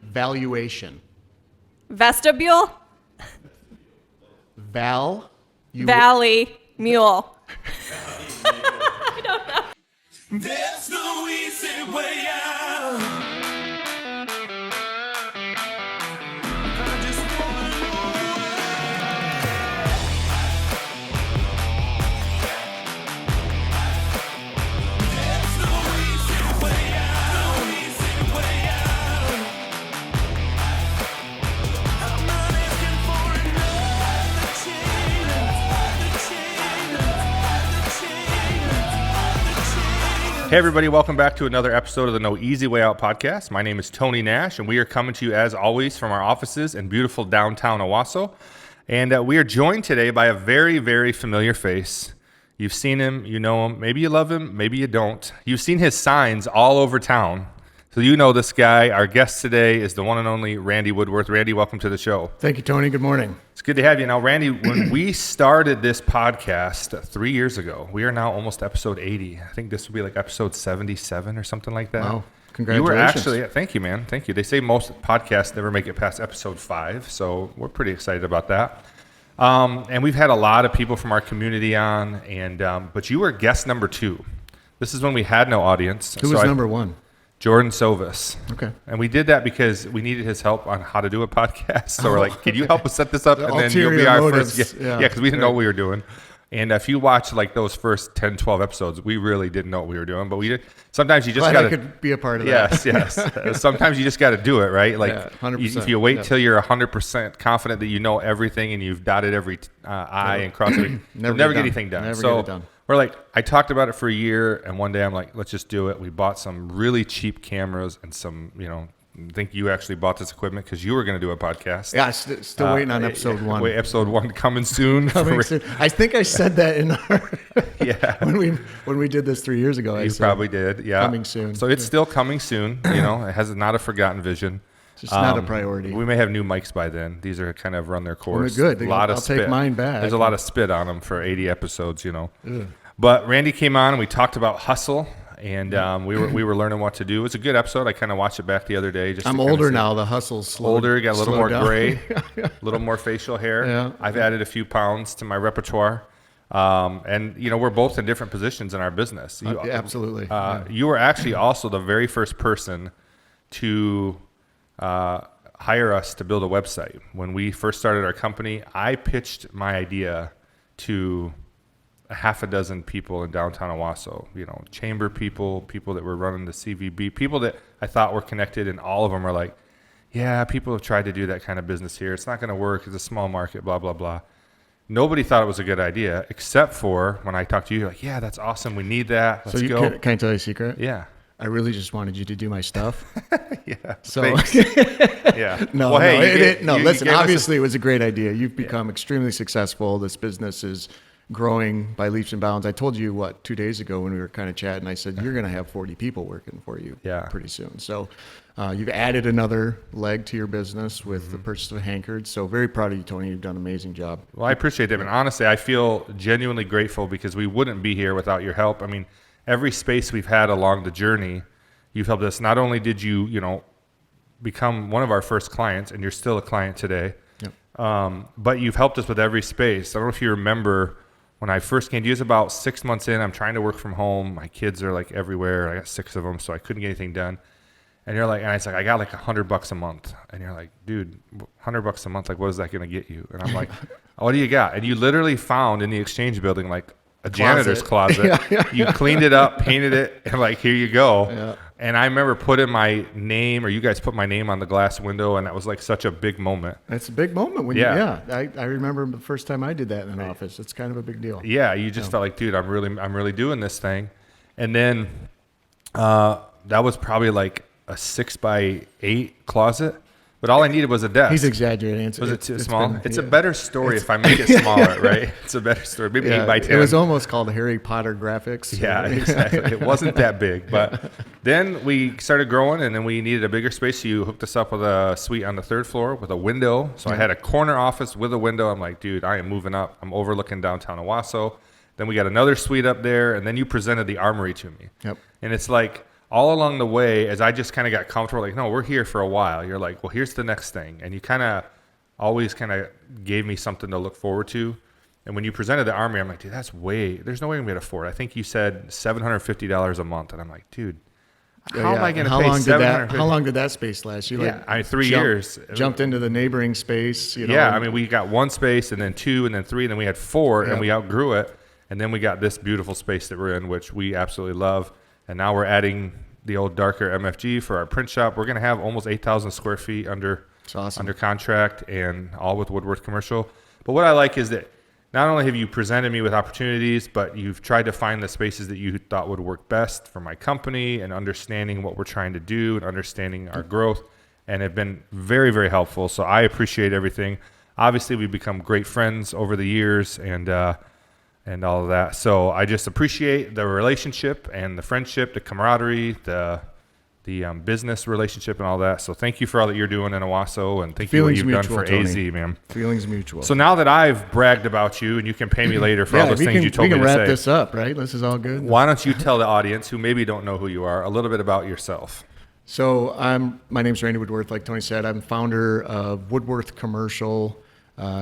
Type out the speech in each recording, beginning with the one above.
Valuation. Vestibule. Valley Mule. I don't know. There's no easy way out. I just wanna know there's no easy way out. No easy way out. I'm not asking for another chance. Hey everybody, welcome back to another episode of the No Easy Way Out podcast. My name is Tony Nash, and we are coming to you as always from our offices in beautiful downtown Owasso. And we are joined today by a very, very familiar face. You've seen him, you know him, maybe you love him, maybe you don't. You've seen his signs all over town. So you know this guy. Our guest today is the one and only Randy Woodworth. Randy, welcome to the show. Thank you, Tony. Good morning. It's good to have you. Now, Randy, when we started this podcast 3 years ago, we are now almost episode 80. I think this will be like episode 77 or something like that. Wow. Congratulations. You were actually, thank you, man. Thank you. They say most podcasts never make it past episode 5, so we're pretty excited about that. And we've had a lot of people from our community on, and but you were guest number 2. This is when we had no audience. Who was number 1? Jordan Sovis. Okay. And we did that because we needed his help on how to do a podcast. So we're like, can you help us set this up? And then you'll be our first. Yeah, because we didn't know what we were doing. And if you watch like those first 10, 12 episodes, we really didn't know what we were doing. But we did. Sometimes you just got to. I could be a part of that. Yes. Sometimes you just got to do it, right? Like 100%. If you wait till you're 100% confident that you know everything and you've dotted every I and crossed it, you'll never get anything done. Never get it done. We're like, I talked about it for a year, and one day I'm like, let's just do it. We bought some really cheap cameras and some, I think you actually bought this equipment because you were going to do a podcast. Yeah, still waiting on episode 1. Wait, episode 1 coming soon. I think I said that in our when we did this 3 years ago. You probably did, yeah. Coming soon. So it's still coming soon. It has not a forgotten vision. It's just not a priority. We may have new mics by then. These are kind of run their course. Well, good. I'll take mine back. There's a lot of spit on them for 80 episodes, But Randy came on and we talked about hustle, and we were learning what to do. It was a good episode. I kind of watched it back the other day. I'm older now. The hustle's slowed. Older, got a little more down. gray, a little more facial hair. Yeah. I've added a few pounds to my repertoire. And we're both in different positions in our business. Absolutely. You were actually also the very first person to hire us to build a website. When we first started our company, I pitched my idea to a half a dozen people in downtown Owasso, chamber people that were running the CVB, people that I thought were connected, and all of them are like, yeah, people have tried to do that kind of business here. It's not going to work. It's a small market, blah, blah, blah. Nobody thought it was a good idea, except for when I talked to you, you're like, yeah, that's awesome. We need that. Let's go. Can I tell you a secret? Yeah. I really just wanted you to do my stuff. Yeah. So yeah. Listen, obviously it was a great idea. You've become extremely successful. This business is growing by leaps and bounds. I told you 2 days ago when we were kind of chatting, I said, you're going to have 40 people working for you pretty soon. So you've added another leg to your business with the purchase of Hankered. So very proud of you, Tony. You've done an amazing job. Well, I appreciate that. And honestly, I feel genuinely grateful because we wouldn't be here without your help. I mean, every space we've had along the journey, you've helped us. Not only did you, become one of our first clients, and you're still a client today, but you've helped us with every space. I don't know if you remember when I first came to you, it was about 6 months in. I'm trying to work from home. My kids are like everywhere. I got 6 of them, so I couldn't get anything done. And you're like, and I was like, I got like $100 a month. And you're like, dude, $100 a month, like, what is that going to get you? And I'm like, what do you got? And you literally found in the Exchange building, like, a janitor's closet. You cleaned it up, painted it, and like, here you go. Yeah. And I remember putting my name, or you guys put my name on the glass window, and that was like such a big moment. It's a big moment when I remember the first time I did that in an office. It's kind of a big deal. Yeah, you just felt like, dude, I'm really doing this thing. And then that was probably like a 6x8 closet. But all I needed was a desk. He's exaggerating. Was it too small? It's a better story if I make it smaller, right? It's a better story. Maybe 8x10. It was almost called Harry Potter graphics. Yeah, exactly. It wasn't that big. But then we started growing, and then we needed a bigger space. So you hooked us up with a suite on the 3rd floor with a window. So I had a corner office with a window. I'm like, dude, I am moving up. I'm overlooking downtown Owasso. Then we got another suite up there, and then you presented the Armory to me. Yep. And it's like, all along the way, as I just kind of got comfortable, like, no, we're here for a while. You're like, well, here's the next thing. And you kind of always kind of gave me something to look forward to. And when you presented the Armory, I'm like, dude, there's no way I'm going to afford it. I think you said $750 a month. And I'm like, dude, how am I going to pay $750? How long did that space last? You I mean, 3 years. Jumped into the neighboring space. Yeah, I mean, we got one space and then two and then three and then we had four and we outgrew it. And then we got this beautiful space that we're in, which we absolutely love. And now we're adding the old darker MFG for our print shop. We're going to have almost 8,000 square feet under contract and all with Woodworth Commercial. But what I like is that not only have you presented me with opportunities, but you've tried to find the spaces that you thought would work best for my company and understanding what we're trying to do and understanding our growth, and have been very, very helpful. So I appreciate everything. Obviously, we've become great friends over the years and all of that. So I just appreciate the relationship and the friendship, the camaraderie, the business relationship and all that. So thank you for all that you're doing in Owasso, and thank you for what you've done for AZ, man. Feelings mutual. So now that I've bragged about you, and you can pay me later for all those things you told me to say. We can wrap this up, right? This is all good. Why don't you tell the audience who maybe don't know who you are a little bit about yourself? So my name's Randy Woodworth. Like Tony said, I'm founder of Woodworth Commercial,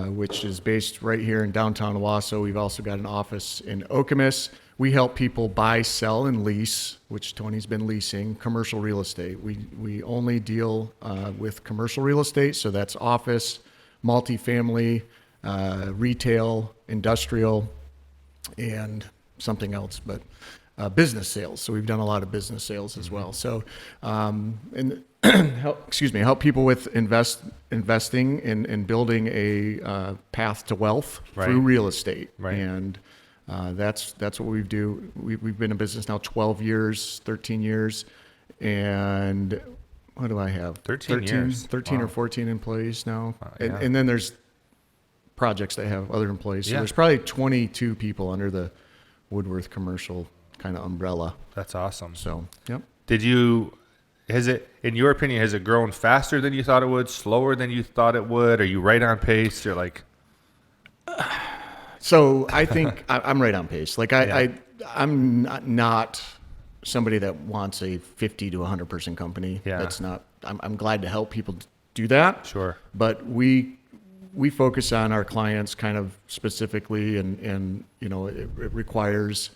which is based right here in downtown Owasso. We've also got an office in Okemos. We help people buy, sell, and lease, which Tony's been leasing, commercial real estate. We only deal with commercial real estate, so that's office, multifamily, retail, industrial, and something else, but business sales. So we've done a lot of business sales as well. So, help people with investing in building a path to wealth through real estate. Right. And that's what we do. We've been in business now 12 years, 13 years, and what do I have? 13 years. 13 or 14 employees now. And then there's projects that have other employees. So there's probably 22 people under the Woodworth Commercial kind of umbrella. That's awesome. So, yep. In your opinion, has it grown faster than you thought it would, slower than you thought it would? Are you right on pace? You're like... So I think I'm right on pace. Like I'm not somebody that wants a 50 to 100% company. Yeah. That's not. I'm glad to help people do that. Sure. But we focus on our clients kind of specifically, and it requires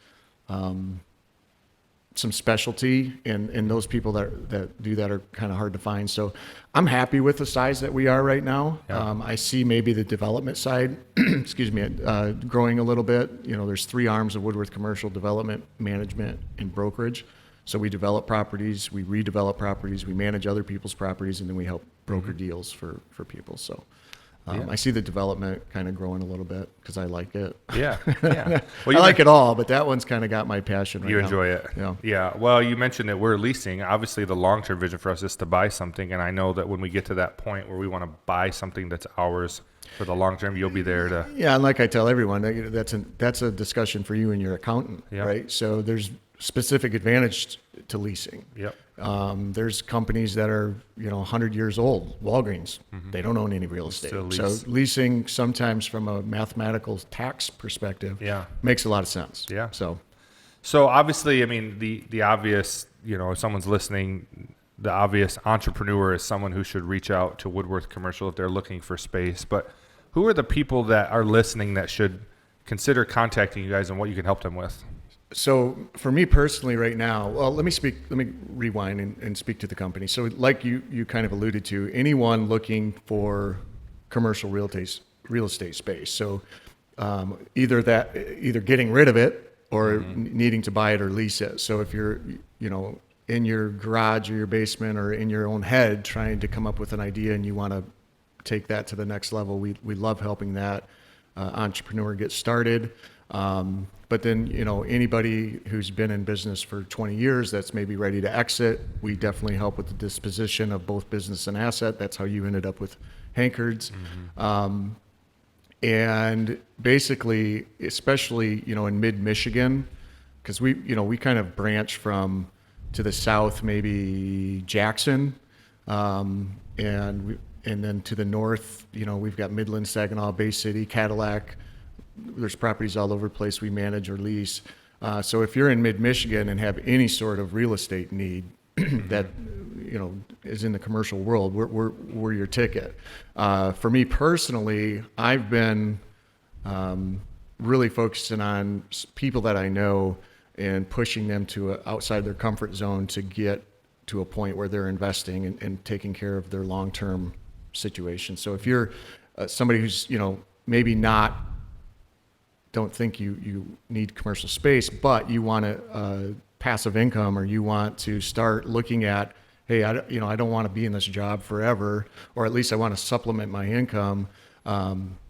some specialty, and those people that do that are kind of hard to find. So I'm happy with the size that we are right now. Yeah. I see maybe the development side, growing a little bit. There's 3 arms of Woodworth Commercial: development, management, and brokerage. So we develop properties, we redevelop properties, we manage other people's properties, and then we help broker deals for people. So I see the development kind of growing a little bit because I like it. Yeah. Well, I like it all, but that one's kind of got my passion right now. You enjoy it. Yeah. Well, you mentioned that we're leasing. Obviously, the long-term vision for us is to buy something, and I know that when we get to that point where we want to buy something that's ours for the long term, you'll be there to... Yeah, and like I tell everyone, that's a discussion for you and your accountant, right? So there's specific advantage to leasing. Yep. There's companies that are 100 years old. Walgreens, they don't own any real estate. So leasing sometimes from a mathematical tax perspective makes a lot of sense. Yeah. So obviously, I mean, the obvious, if someone's listening, the obvious entrepreneur is someone who should reach out to Woodworth Commercial if they're looking for space. But who are the people that are listening that should consider contacting you guys and what you can help them with? So for me personally right now, well, let me rewind and speak to the company. So like you kind of alluded to, anyone looking for commercial real estate space. So either getting rid of it or needing to buy it or lease it. So if you're, in your garage or your basement or in your own head trying to come up with an idea and you want to take that to the next level, we love helping that entrepreneur get started. But then, anybody who's been in business for 20 years that's maybe ready to exit, we definitely help with the disposition of both business and asset. That's how you ended up with Hankards. And basically, especially, in mid-Michigan, because we kind of branch from to the south, maybe Jackson, and then to the north, we've got Midland, Saginaw, Bay City, Cadillac. There's properties all over the place we manage or lease. So if you're in mid-Michigan and have any sort of real estate need that is in the commercial world, we're your ticket. For me personally, I've been really focusing on people that I know and pushing them to outside their comfort zone to get to a point where they're investing and taking care of their long-term situation. So if you're somebody who's maybe don't think you need commercial space, but you want a passive income, or you want to start looking at, hey, I don't want to be in this job forever, or at least I want to supplement my income.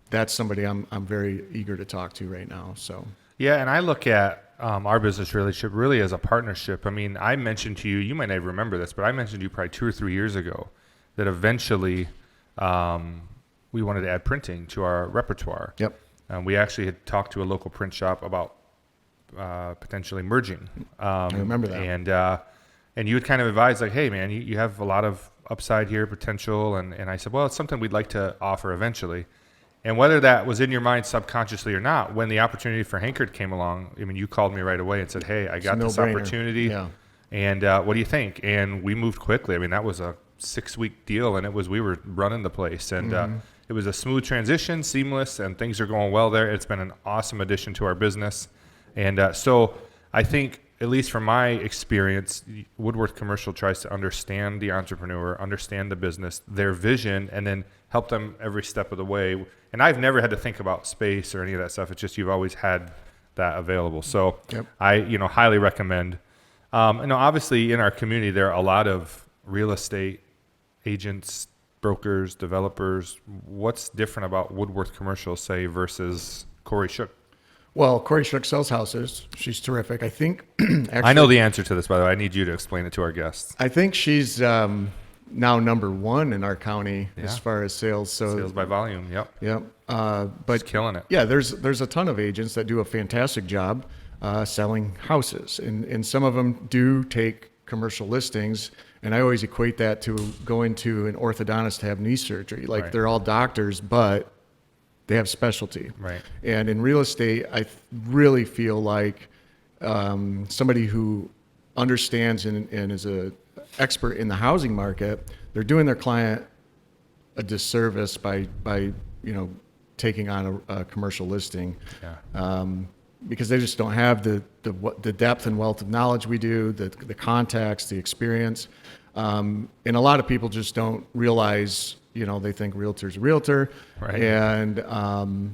That's somebody I'm very eager to talk to right now. So Yeah, and I look at our business relationship really as a partnership. I mean, I mentioned to you, you might not remember this, but I mentioned to you probably 2 or 3 years ago that eventually we wanted to add printing to our repertoire. Yep. We actually had talked to a local print shop about potentially merging. I remember that. And you had kind of advised, like, hey, man, you have a lot of upside here, potential. And I said, well, it's something we'd like to offer eventually. And whether that was in your mind subconsciously or not, when the opportunity for Hankard came along, I mean, you called me right away and said, hey, I got this opportunity. Yeah. And what do you think? And we moved quickly. I mean, that was a 6-week deal, and we were running the place. And it was a smooth transition, seamless, and things are going well there. It's been an awesome addition to our business. And so I think, at least from my experience, Woodworth Commercial tries to understand the entrepreneur, understand the business, their vision, and then help them every step of the way. And I've never had to think about space or any of that stuff. It's just you've always had that available. So Yep. I highly recommend. Obviously in our community, there are a lot of real estate agents, brokers, developers. What's different about Woodworth Commercial, say, versus Corey Shook? Well, Corey Shook sells houses. She's terrific. I think. Actually, I know the answer to this, by the way. I need you to explain it to our guests. I think she's now number 1 in our county as far as sales. So Sales by volume. Yep. Yep. But She's killing it. yeah, there's a ton of agents that do a fantastic job selling houses, and some of them do take commercial listings. And I always equate that to going to an orthodontist to have knee surgery. Like Right. they're all doctors, but they have specialty. Right. And in real estate, I really feel like somebody who understands and is a expert in the housing market, they're doing their client a disservice by taking on a commercial listing. Yeah. Because they just don't have the depth and wealth of knowledge we do, the contacts, the experience. And a lot of people just don't realize, they think realtor's a realtor. Right. And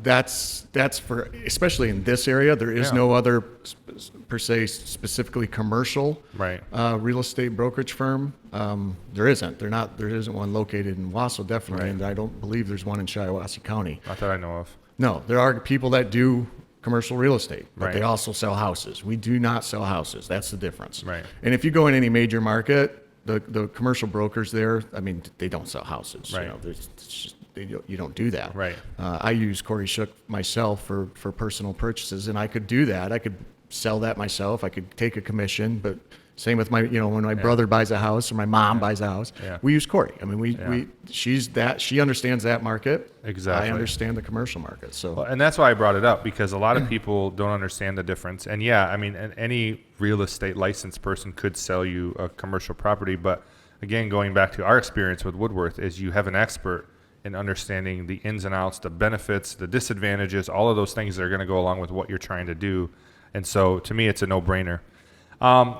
that's for, especially in this area, there is no other per se specifically commercial Right. real estate brokerage firm. There isn't. There isn't one located in Wausau, definitely. Right. And I don't believe there's one in Shiawassee County. Not that I know of. No, there are people that do commercial real estate, but Right. they also sell houses. We do not sell houses. That's the difference. Right. And if you go in any major market, the commercial brokers there, I mean, they don't sell houses. Right. You don't do that. Right. I use Corey Shook myself for personal purchases, and I could do that. I could sell that myself. I could take a commission, but same with my, when my brother buys a house or my mom buys a house, Yeah. we use Corey. I mean, she understands that market. Exactly. I understand the commercial market. So. Well, and that's why I brought it up, because a lot of people don't understand the difference. And yeah, I mean, any real estate licensed person could sell you a commercial property. But again, going back to our experience with Woodworth, is you have an expert in understanding the ins and outs, the benefits, the disadvantages, all of those things that are going to go along with what you're trying to do. And so to me, it's a no-brainer.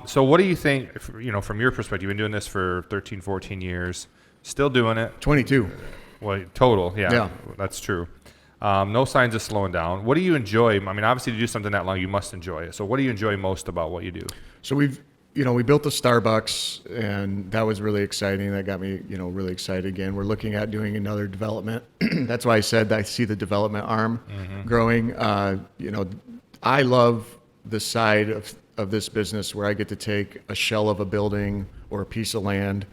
So what do you think, from your perspective? You've been doing this for 13, 14 years, still doing it. 22. Well, total, Yeah. That's true. No signs of slowing down. What do you enjoy? I mean, obviously, to do something that long, you must enjoy it. So what do you enjoy most about what you do? So we built a Starbucks, and that was really exciting. That got me, really excited again. We're looking at doing another development. That's why I said I see the development arm growing. I love the side of this business where I get to take a shell of a building or a piece of land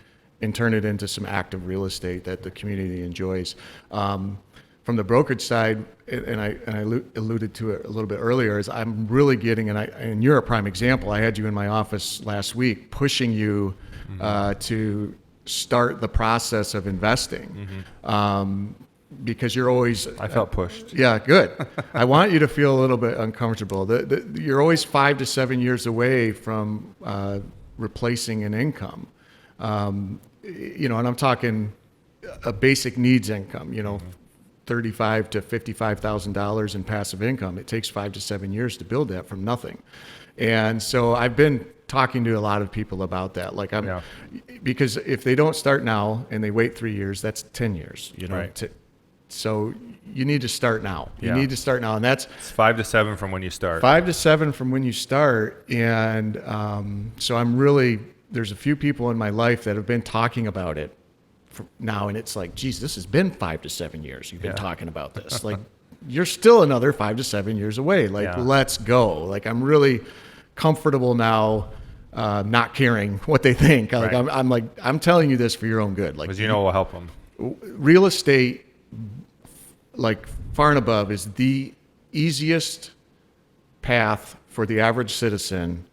and turn it into some active real estate that the community enjoys. From the brokerage side, and I alluded to it a little bit earlier, is I'm really getting, and you're a prime example. I had you in my office last week pushing you to start the process of investing. because you're always. I felt pushed. Yeah, good. I want you to feel a little bit uncomfortable. You're always 5 to 7 years away from replacing an income. And I'm talking a basic needs income. $35,000 to $55,000 in passive income. It takes 5 to 7 years to build that from nothing. And so I've been talking to a lot of people about that. Because if they don't start now and they wait 3 years, that's 10 years. Right. So you need to start now. You Yeah. need to start now, and that's It's 5 to 7 from when you start. 5 to 7 from when you start. And so there's a few people in my life that have been talking about it for now, and it's like, geez, this has been 5 to 7 years you've been talking about this. Like, you're still another 5 to 7 years away. Let's go. I'm really comfortable now, not caring what they think. Right. I'm telling you this for your own good. Because it will help them. Real estate, far and above, is the easiest path for the average citizen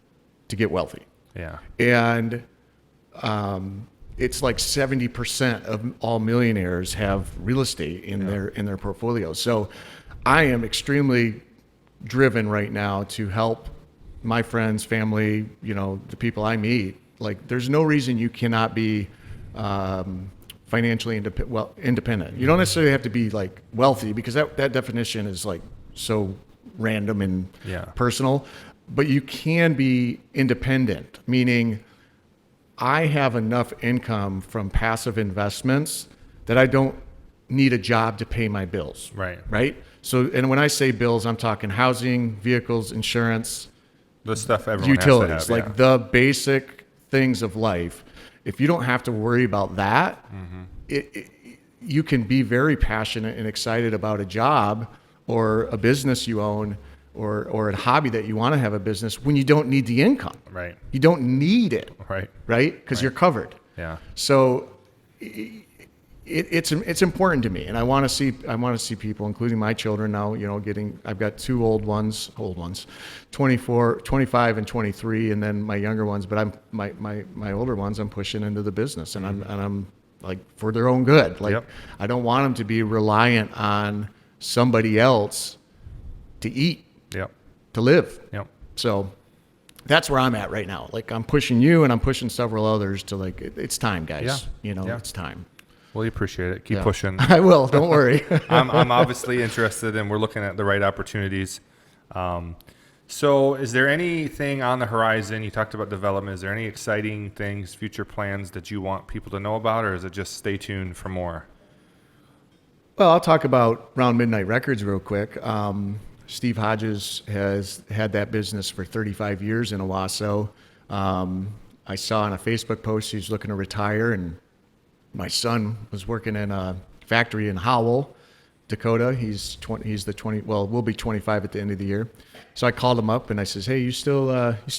to get wealthy. Yeah. And it's like 70% of all millionaires have real estate in their portfolio. So I am extremely driven right now to help my friends, family, the people I meet. There's no reason you cannot be financially independent. You don't necessarily have to be wealthy, because that definition is so random and personal, but you can be independent, meaning I have enough income from passive investments that I don't need a job to pay my bills. Right. So, and when I say bills, I'm talking housing, vehicles, insurance, The stuff everyone utilities, has to have, the basic things of life. If you don't have to worry about that, you can be very passionate and excited about a job or a business you own, or a hobby that you want to have a business, when you don't need the income. Right. You don't need it. Right. Right? Because you're covered. Yeah. So it's important to me, and I want to see people, including my children now, I've got two old ones, 25 and 23, and then my younger ones, but my older ones, I'm pushing into the business, and I'm for their own good. I don't want them to be reliant on somebody else to eat, to live. So that's where I'm at right now. I'm pushing you, and I'm pushing several others to it's time, guys. It's time. Well, you appreciate it. Keep pushing. I will. Don't worry. I'm obviously interested, and we're looking at the right opportunities. So is there anything on the horizon? You talked about development. Is there any exciting things, future plans that you want people to know about, or is it just stay tuned for more? Well, I'll talk about Round Midnight Records real quick. Steve Hodges has had that business for 35 years in Owasso. I saw on a Facebook post he's looking to retire, and my son was working in a factory in Howell, Dakota. We'll be 25 at the end of the year. So I called him up and I says, "Hey, you still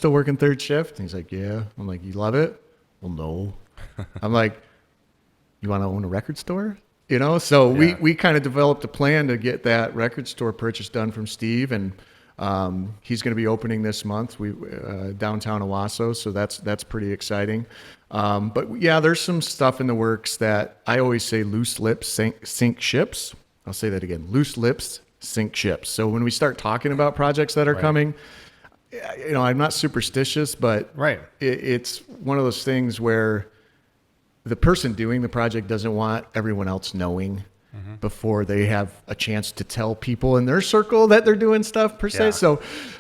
working third shift?" And he's like, "Yeah." I'm like, "You love it?" "Well, no." I'm like, "You want to own a record store?" So we kind of developed a plan to get that record store purchase done from Steve, and he's going to be opening this month. Downtown Owasso, so that's pretty exciting. But yeah, there's some stuff in the works that I always say loose lips sink ships. I'll say that again: loose lips sink ships. So when we start talking about projects that are coming, I'm not superstitious, but it's one of those things where the person doing the project doesn't want everyone else knowing before they have a chance to tell people in their circle that they're doing stuff per se. Yeah.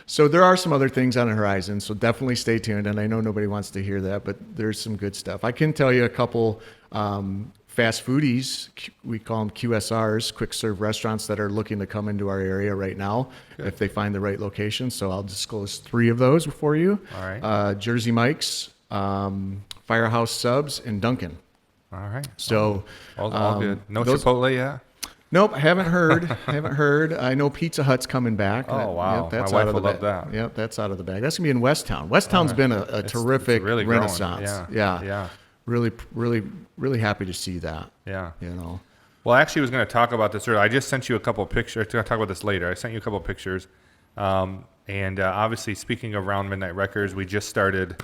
So there are some other things on the horizon. So definitely stay tuned. And I know nobody wants to hear that, but there's some good stuff. I can tell you a couple fast foodies, we call them QSRs, quick serve restaurants, that are looking to come into our area right now if they find the right location. So I'll disclose 3 of those for you. All right. Jersey Mike's, Firehouse Subs, and Dunkin'. All right. So all good. No Chipotle yet? Nope, haven't heard. I know Pizza Hut's coming back. Oh, wow. Yep, that's My out wife of the will love bag. that. Yep, that's out of the bag. That's gonna be in Westtown. Westtown's been a terrific it's really growing. renaissance. Yeah. Really happy to see that. Yeah. Well, I actually was going to talk about this earlier. I just sent you a couple of pictures. I'm going to talk about this later. I sent you a couple of pictures. And obviously, speaking of Round Midnight Records, we just started,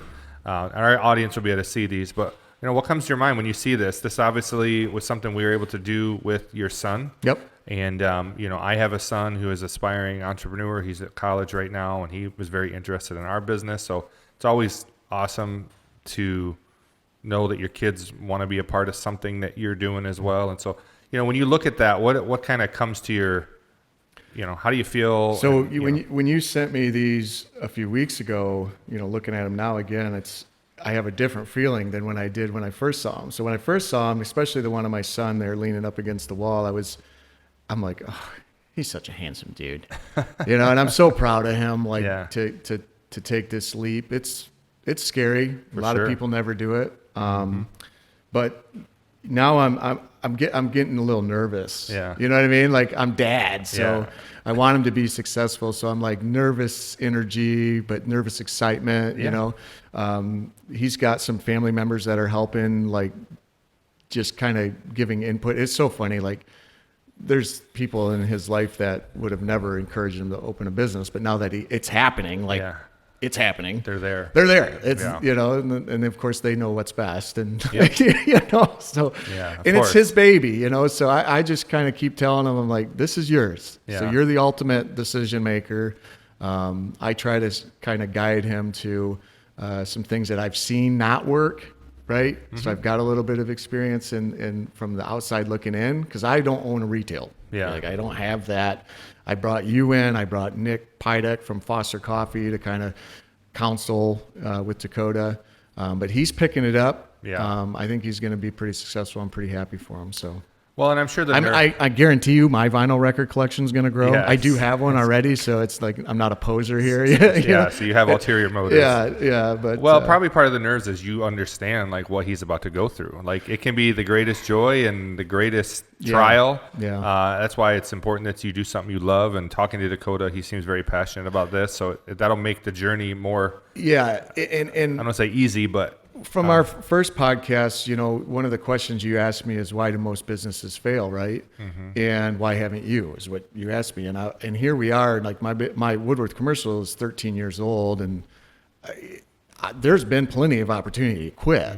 and our audience will be able to see these, but what comes to your mind when you see this? This obviously was something we were able to do with your son. Yep. And, I have a son who is an aspiring entrepreneur. He's at college right now, and he was very interested in our business. So it's always awesome to know that your kids want to be a part of something that you're doing as well. And so, when you look at that, what kind of comes to your, how do you feel? So when you sent me these a few weeks ago, looking at them now again, I have a different feeling than when I did when I first saw them. So when I first saw them, especially the one of my son there leaning up against the wall, I'm like, oh, he's such a handsome dude, and I'm so proud of him, to take this leap. It's scary. A lot of people never do it. But now I'm getting a little nervous. Yeah. You know what I mean? Like, I'm dad, so I want him to be successful. So I'm like nervous energy, but nervous excitement, he's got some family members that are helping, like just kind of giving input. It's so funny. Like, there's people in his life that would have never encouraged him to open a business, but now that it's happening, it's happening. They're there. It's, and of course they know what's best, and so, and it's his baby, so I just kind of keep telling him, I'm like, this is yours. Yeah. So you're the ultimate decision maker. I try to kind of guide him to some things that I've seen not work. Right. Mm-hmm. So I've got a little bit of experience in from the outside looking in, because I don't own a retail. Yeah. Like, I don't have that. I brought you in. I brought Nick Pydek from Foster Coffee to kind of counsel with Dakota. But he's picking it up. Yeah. I think he's going to be pretty successful. I'm pretty happy for him. So. Well, and I'm sure I guarantee you my vinyl record collection is going to grow. Yes. I do have one already, so it's like I'm not a poser here. So you have ulterior motives. But probably part of the nerves is you understand like what he's about to go through. Like, it can be the greatest joy and the greatest trial. Yeah. That's why it's important that you do something you love. And talking to Dakota, he seems very passionate about this, so that'll make the journey more. Yeah, and I don't want to say easy, but. From our first podcast, one of the questions you asked me is, why do most businesses fail, right? Mm-hmm. And why haven't you, is what you asked me. And here we are, like my Woodworth commercial is 13 years old, and there's been plenty of opportunity to quit,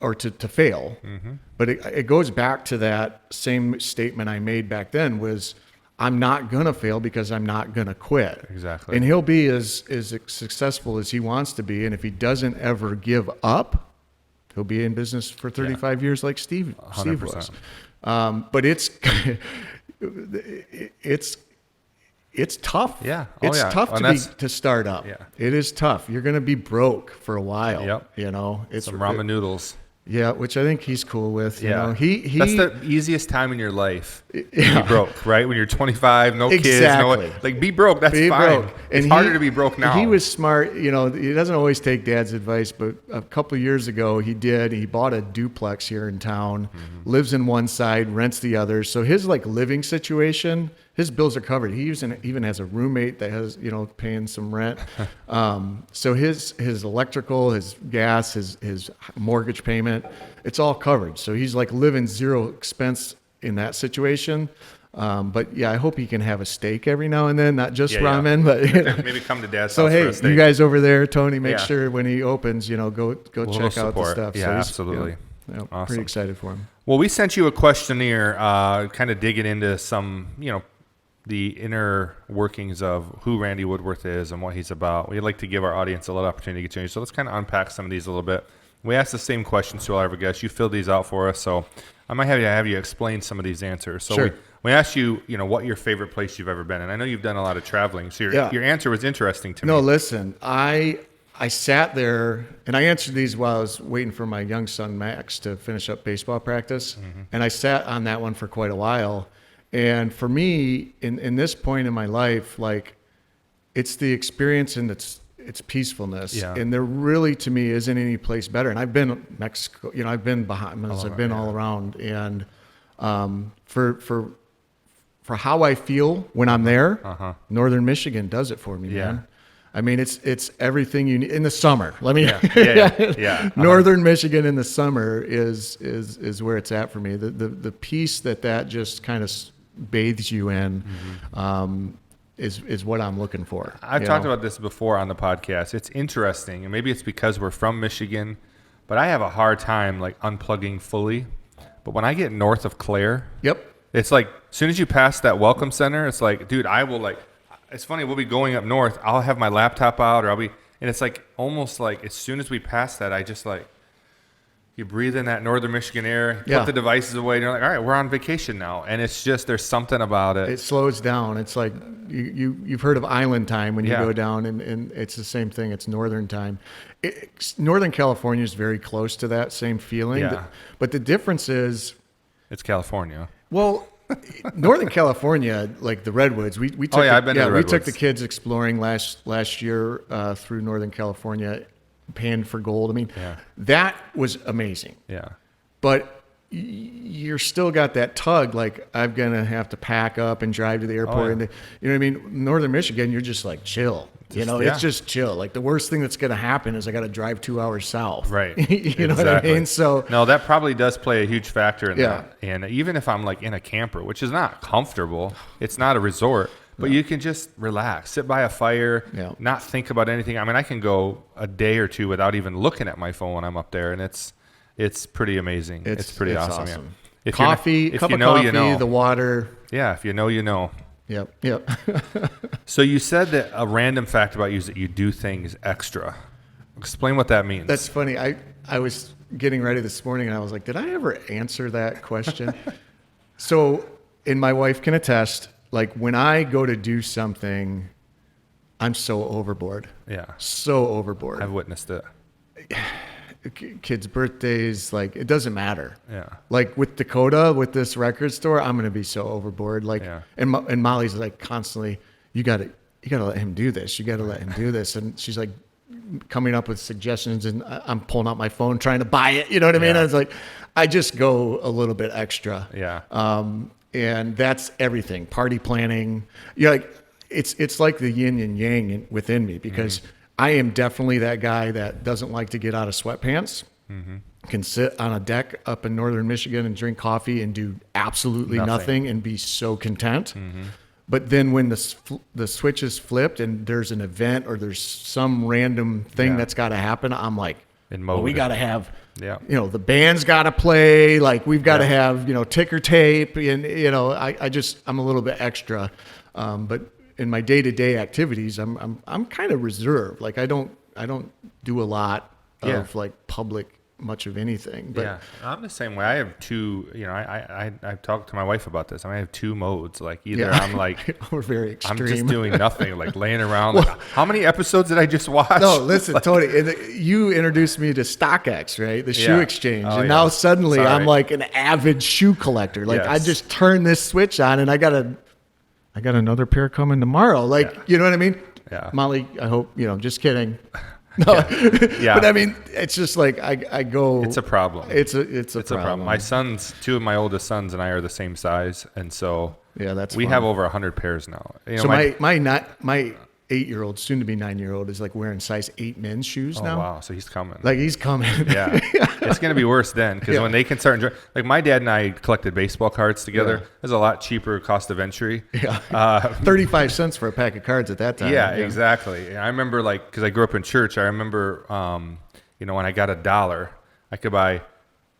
or to fail. Mm-hmm. But it goes back to that same statement I made back then, was I'm not going to fail because I'm not going to quit. Exactly. And he'll be as successful as he wants to be. And if he doesn't ever give up, he'll be in business for 35 years like Steve was. But it's tough. Yeah. It's tough to start up. Yeah. It is tough. You're going to be broke for a while. Yep. It's some ramen noodles. Yeah, which I think he's cool with. That's the easiest time in your life to be broke, right? When you're 25, no kids, be broke. That's fine. Broke. It's harder to be broke now. He was smart. He doesn't always take dad's advice, but a couple of years ago he did. He bought a duplex here in town, lives in one side, rents the other. So his living situation, his bills are covered. He even has a roommate that has, paying some rent. So his electrical, his gas, his mortgage payment, it's all covered. So he's living zero expense in that situation. But I hope he can have a steak every now and then, not just ramen, but maybe come to Dad's house for a steak. You guys over there, Tony, make sure when he opens, go check out the stuff. Yeah, so absolutely. Awesome. Pretty excited for him. Well, we sent you a questionnaire, kind of digging into some, the inner workings of who Randy Woodworth is and what he's about. We'd like to give our audience a little opportunity to get to know you. So let's kind of unpack some of these a little bit. We asked the same questions to all of our guests. You filled these out for us, so I might have you explain some of these answers. So we asked you, what your favorite place you've ever been, and I know you've done a lot of traveling. So your answer was interesting to me. No, listen, I sat there and I answered these while I was waiting for my young son Max to finish up baseball practice, and I sat on that one for quite a while. And for me, in this point in my life, it's the experience and its peacefulness. Yeah. And there really, to me, isn't any place better. And I've been Mexico, I've been Bahamas, I've been all around. And for how I feel when I'm there, Northern Michigan does it for me, man. I mean, it's everything you need in the summer. Northern Michigan in the summer is where it's at for me. The peace that just kind of bathes you in is what I'm looking for. I've talked about this before on the podcast. It's interesting, and maybe it's because we're from Michigan, but I have a hard time like unplugging fully. But when I get north of Clare, Yep. it's like as soon as you pass that welcome center, it's like, dude, I will like. It's funny. We'll be going up north. I'll have my laptop out, or and it's like almost like as soon as we pass that, I just like. You breathe in that northern Michigan air, put the devices away, and you're like, all right, we're on vacation now. And it's just, there's something about it. It slows down. It's like you've heard of island time when you go down, and it's the same thing. It's northern time. Northern California is very close to that same feeling. Yeah. But the difference is... It's California. Well, Northern California, like the redwoods, we took I've been to the we took redwoods. the kids exploring last year through Northern California, panned for gold. I mean, that was amazing. Yeah. But you're still got that tug, like I'm going to have to pack up and drive to the airport. And you know what I mean? Northern Michigan, you're just like chill. It's just chill. Like the worst thing that's going to happen is I got to drive 2 hours south. Right. You know what I mean? So no, that probably does play a huge factor in Yeah. that. And even if I'm like in a camper, which is not comfortable, it's not a resort, but you can just relax, sit by a fire, not think about anything. I mean, I can go a day or two without even looking at my phone when I'm up there, and it's pretty amazing. It's pretty awesome. Yeah. If coffee, if cup you of know, coffee, you know. the water. Yeah, if you know, you know. Yep. So you said that a random fact about you is that you do things extra. Explain what that means. That's funny. I was getting ready this morning, and I was like, did I ever answer that question? So, and my wife can attest, like when I go to do something, I'm so overboard. Yeah. So overboard. I've witnessed it. Kids' birthdays, like it doesn't matter. Yeah. Like with Dakota, with this record store, I'm gonna be so overboard. Like, and Molly's like constantly, you gotta let him do this. You gotta let him do this. And she's like coming up with suggestions, and I'm pulling out my phone trying to buy it. You know what I mean? I was like, I just go a little bit extra. Yeah. And that's everything. Party planning. Like it's like the yin and yang within me, because I am definitely that guy that doesn't like to get out of sweatpants. Can sit on a deck up in northern Michigan and drink coffee and do absolutely nothing and be so content. But then when the switch is flipped and there's an event or there's some random thing that's got to happen, I'm like, mode. we got to have, Yeah. you know, the band's got to play. Like we've got to have, you know, ticker tape, and you know, I'm a little bit extra, but in my day-to-day activities, I'm kind of reserved. Like I don't do a lot of like public much of anything. But yeah, I'm the same way. I have two. You know, I've talked to my wife about this. I have two modes. Like either I'm like we're very extreme. I'm just doing nothing, like laying around. Like, how many episodes did I just watch? No, listen, Tony, you introduced me to StockX, right? The shoe exchange. And now suddenly I'm like an avid shoe collector. Like I just turn this switch on and I got another pair coming tomorrow. Like, you know what I mean? Yeah. Molly, I hope, you know, just kidding. No. But I mean, it's just like I go. It's a problem. It's a problem. My sons, two of my oldest sons and I are the same size, and so we fun. have over 100 pairs now. You know, so my 8-year-old, soon to be 9-year-old, is like wearing size 8 men's shoes now. Oh wow, so he's coming. Like he's coming. Yeah, it's gonna be worse then, because when they can start enjoying, like my dad and I collected baseball cards together. It was a lot cheaper cost of entry. Yeah, 35 cents for a pack of cards at that time. Yeah, exactly. And I remember, like, because I grew up in church, I remember, you know, when I got $1, I could buy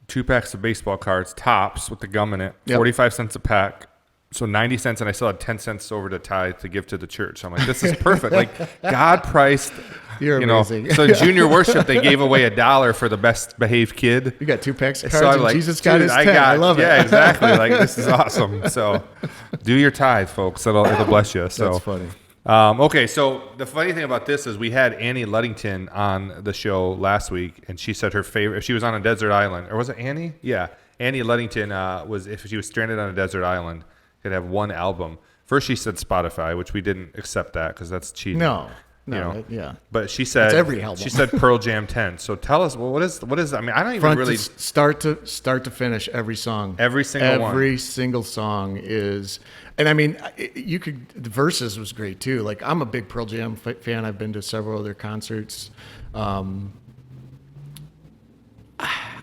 2 packs of baseball cards, tops with the gum in it, 45 cents a pack. So 90 cents, and I still had 10 cents over to tithe to give to the church. So I'm like, this is perfect. Like God priced, You're you know. amazing. So in junior worship, they gave away $1 for the best behaved kid. You got 2 packs of So cards, I'm and like, Jesus got his 10. I love it. Yeah, exactly. Like this is awesome. So do your tithe, folks. It'll bless you. So That's funny. Okay, so the funny thing about this is we had Annie Ludington on the show last week, and she said her favorite, if she was on a desert island, or was it Annie? Yeah, Annie Ludington was, if she was stranded on a desert island, could have one album. First she said Spotify, which we didn't accept that because that's cheating. No, you know? yeah. But she said It's every album. She said Pearl Jam 10. So tell us, well, what is? I mean, I don't even Front really to start to finish every song. Every single one. Every single song is, and I mean, you could. The Versus was great too. Like I'm a big Pearl Jam fan. I've been to several of their concerts.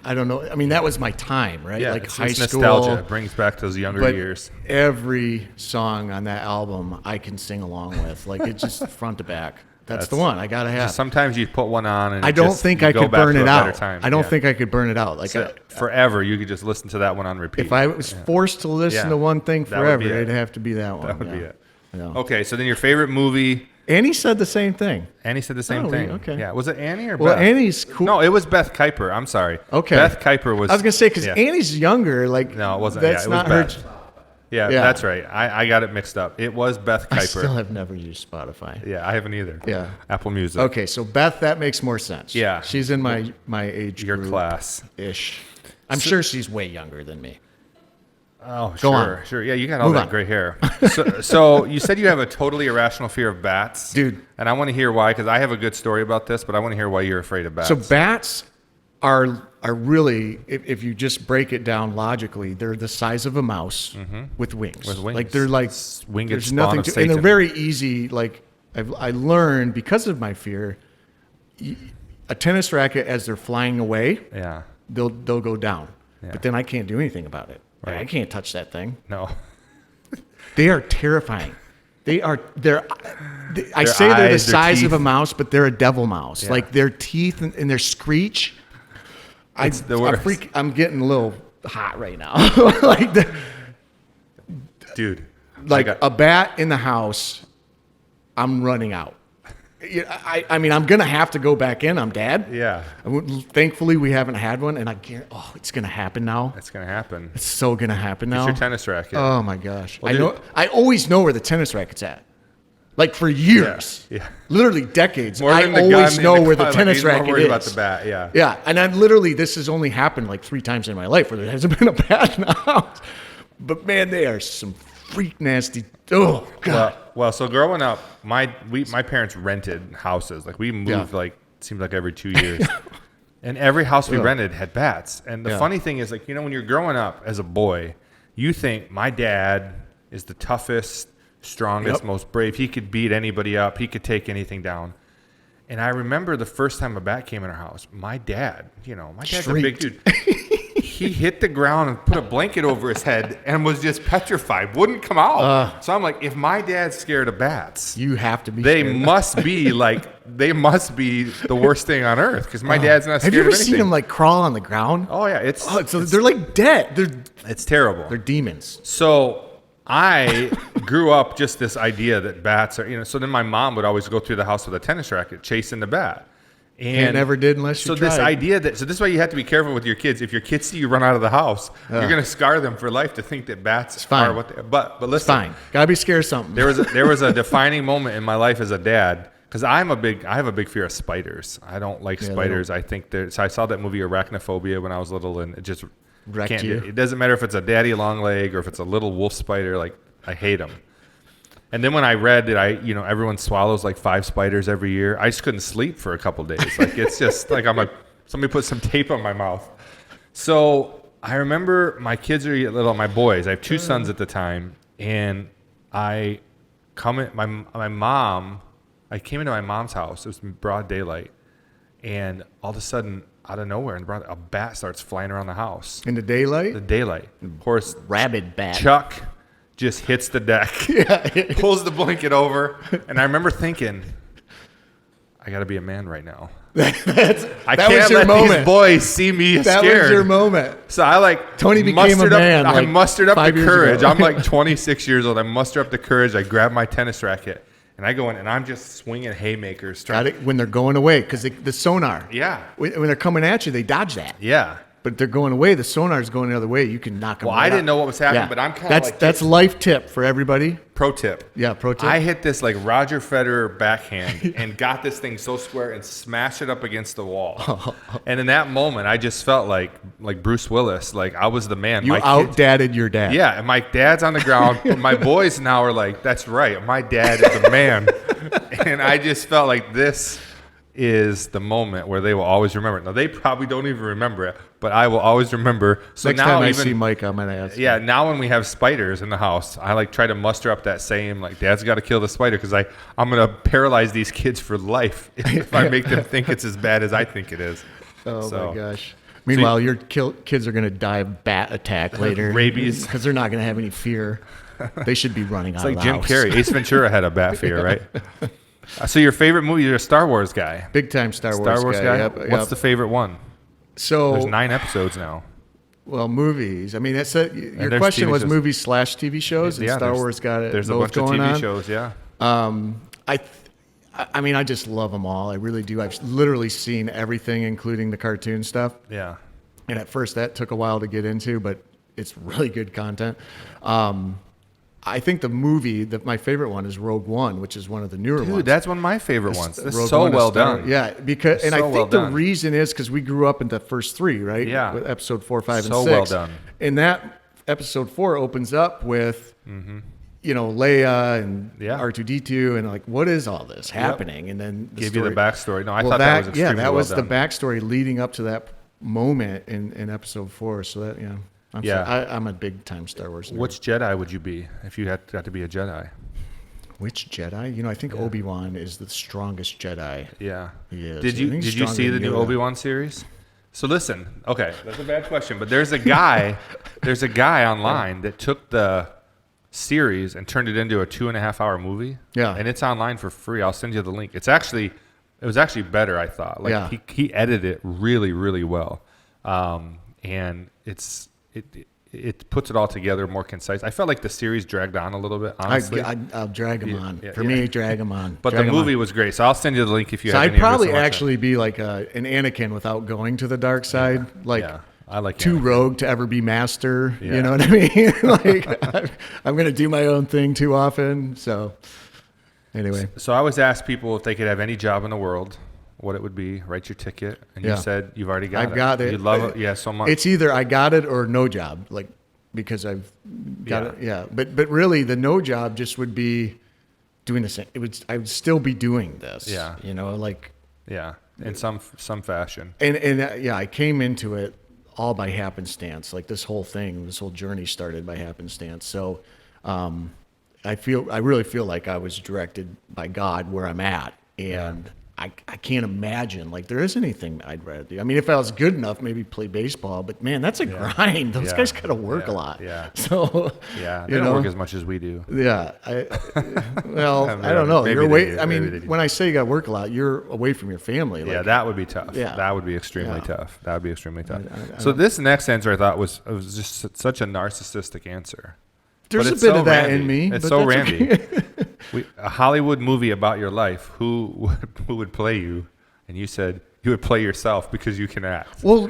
I don't know. I mean, that was my time, right? Yeah, like it's high school. nostalgia. It brings back those younger But years. every song on that album I can sing along with. Like it's just front to back. That's the one I gotta have. Sometimes you put one on, and I don't think I could burn it out. I don't think I could burn it out. Like forever, you could just listen to that one on repeat. if I was forced to listen to one thing forever, it'd have to be that one. That would be it. Yeah. Okay, so then your favorite movie. Annie said the same thing. Annie said the same thing. Okay. Yeah. Was it Annie or Well, Beth? Annie's cool. No, it was Beth Kuiper. I'm sorry. Okay. Beth Kuiper was. I was gonna say because Annie's younger. Like No, it wasn't. That's It not was her. Beth. Yeah, that's right. I got it mixed up. It was Beth Kuiper. I still have never used Spotify. Yeah, I haven't either. Yeah. Apple Music. Okay, so Beth, that makes more sense. Yeah. She's in my age Your group class. ish. I'm sure she's way younger than me. Oh, Go sure, on. sure. Yeah, you got all Move that on. gray hair. So you said you have a totally irrational fear of bats, Dude. And I want to hear why, because I have a good story about this, but I want to hear why you're afraid of bats. So bats are really, if you just break it down logically, they're the size of a mouse with wings. With wings. Like they're like Winged there's spawn nothing of to, Satan. and they're very easy. Like I learned because of my fear, a tennis racket as they're flying away, Yeah. they'll go down. Yeah. But then I can't do anything about it. Right. I can't touch that thing. No. They are terrifying. I Their say they're the eyes, their size of teeth. a mouse, but they're a devil mouse. Yeah. Like their teeth and their screech. It's the worst. I'm getting a little hot right now. like Dude. a bat in the house, I'm running out. I mean, I'm gonna have to go back in. I'm dead. Yeah. Thankfully, we haven't had one, and it's gonna happen now. It's going to happen. It's so gonna happen now. It's your tennis racket. Oh my gosh! Well, I know. I always know where the tennis racket's at. Like for years, Yeah. literally decades. More I than the always gun know in where the gun, like, tennis he's more racket worried is. about the bat, yeah. Yeah, and this has only happened like 3 times in my life where there hasn't been a bat in the house. But man, they are some freak nasty. Oh god. Well, so growing up, my parents rented houses. Like we moved seemed like every 2 years. And every house we rented had bats. And the funny thing is, like, when you're growing up as a boy, you think my dad is the toughest, strongest, most brave. He could beat anybody up. He could take anything down. And I remember the first time a bat came in our house, my dad's a big dude. He hit the ground and put a blanket over his head and was just petrified, wouldn't come out. So I'm like, if my dad's scared of bats, You have to be. they scared. must be the worst thing on earth, because my dad's not Have scared you ever of anything. seen them like crawl on the ground? Oh yeah, So they're like dead. it's terrible. They're demons. So I grew up just this idea that bats are, so then my mom would always go through the house with a tennis racket chasing the bat. And never did unless you So this tried. idea so this is why you have to be careful with your kids. If your kids see you run out of the house, you're going to scar them for life to think that bats fine. are what they, but listen. It's fine. Gotta be scared of something. There was a defining moment in my life as a dad, because I have a big fear of spiders. I don't like spiders. I think so I saw that movie Arachnophobia when I was little, and it just Wrecked can't. you. It doesn't matter if it's a daddy long leg or if it's a little wolf spider. Like, I hate them. And then when I read that everyone swallows like 5 spiders every year, I just couldn't sleep for a couple days. Like, it's just like somebody put some tape on my mouth. So I remember my kids are little, my boys. I have 2 sons at the time, and I came into my mom's house. It was broad daylight, and all of a sudden, out of nowhere, a bat starts flying around the house. In the daylight? The daylight. Of course, Rabid bat. Chuck just hits the deck, pulls the blanket over, and I remember thinking, I got to be a man right now. I that can't was your let moment. these boys see me That scared. was your moment. So I Tony became mustered a man, I like, mustered up 5 the years courage. ago. I'm like 26 years old. I muster up the courage. I grab my tennis racket, and I go in, and I'm just swinging haymakers. Got it? When they're going away, because the sonar. Yeah. When they're coming at you, they dodge that. Yeah. But they're going away. The sonar's going the other way. You can knock them. Well, right I didn't out. know what was happening, Yeah. but I'm kind of like that's life tip for everybody. Pro tip. Yeah, pro tip. I hit this like Roger Federer backhand and got this thing so square and smashed it up against the wall. And in that moment, I just felt like Bruce Willis. Like, I was the man. You out-dadded your dad. Yeah, and my dad's on the ground. But my boys now are like, that's right. My dad is the man. And I just felt like this is the moment where they will always remember it. Now, they probably don't even remember it, but I will always remember. So Next now time I even, see Mike, I'm going to ask. yeah, now when we have spiders in the house, I like try to muster up that same, like, Dad's got to kill the spider, because I'm going to paralyze these kids for life if I make them think it's as bad as I think it is. Oh, So- my gosh. Meanwhile, your kids are going to die of bat attack later. Rabies. Because they're not going to have any fear. They should be running out It's like of the Jim house. Carrey. Ace Ventura had a bat fear, right? So your favorite movie? You're a Star Wars guy. Big time Star Wars guy. Yep, What's yep. the favorite one? So There's 9 episodes now. Well, movies. I mean, that's your there's question TV was shows. movies / TV shows, and Star there's- Wars got it. There's a both bunch of going TV on. shows. Yeah. I mean, I just love them all. I really do. I've literally seen everything, including the cartoon stuff. Yeah. And at first, that took a while to get into, but it's really good content. I think the movie that my favorite one is Rogue One, which is one of the newer ones. Dude, that's one of my favorite ones. It's Rogue so One is well Star- done. Yeah, because and So I well think the done. reason is because we grew up in the first 3, right? Yeah. With episode 4, 5, and So 6. well done. And that episode 4 opens up with, Leia and Yeah. R2D2, and like, what is all this happening? And then Give you the backstory. No, I well, thought that was extremely that was well the done. backstory leading up to that moment in episode 4. So that I'm a big time Star Wars nerd. Which Jedi would you be if you got to be a Jedi? Which Jedi? I think Obi-Wan is the strongest Jedi. Yeah. He is. Did I you think he's did you see stronger the than new Yoda. Obi-Wan series? So listen, okay, that's a bad question, but there's a guy online that took the series and turned it into a 2.5-hour movie. Yeah. And it's online for free. I'll send you the link. It was actually better, I thought. Like Yeah. he edited it really, really well. And it puts it all together more concise. I felt like the series dragged on a little bit, honestly. I'll drag him on. yeah, For yeah. me, drag him on. But Drag the 'em on. movie was great, so I'll send you the link if you So have I'd any interest probably in watching it. actually be like an Anakin without going to the dark side. Like, Yeah, I like too Anakin. rogue to ever be master. Yeah. You know what I mean? Like, I'm going to do my own thing too often. So, anyway. So I always ask people if they could have any job in the world, what it would be. Write your ticket, and Yeah. you said you've already got it. I've got it. You love it, yeah, so much. It's either I got it or no job. Like, because I've got it. Yeah. But really, the no job just would be doing the same. I would still be doing this. Yeah. Like. Yeah, in some fashion. And I came into it all by happenstance. Like this whole journey started by happenstance. So I really feel like I was directed by God where I'm at. And I can't imagine, like, there is anything I'd rather do. I mean, if I was good enough, maybe play baseball. But, man, that's a grind. Those Yeah. guys got to work a lot. Yeah. So, Yeah, they don't work as much as we do. Yeah. I don't know. Maybe You're they away. do. I Maybe they mean, do. when I say you got to work a lot, you're away from your family. Yeah, Like, that would be tough. Yeah. That would be extremely Yeah. tough. That would be extremely tough. So this next answer I thought was just such a narcissistic answer. there's But a it's bit so of that Randy. in me. It's but so that's Randy. okay. A Hollywood movie about your life. Who would play you? And you said you would play yourself because you can act. Well,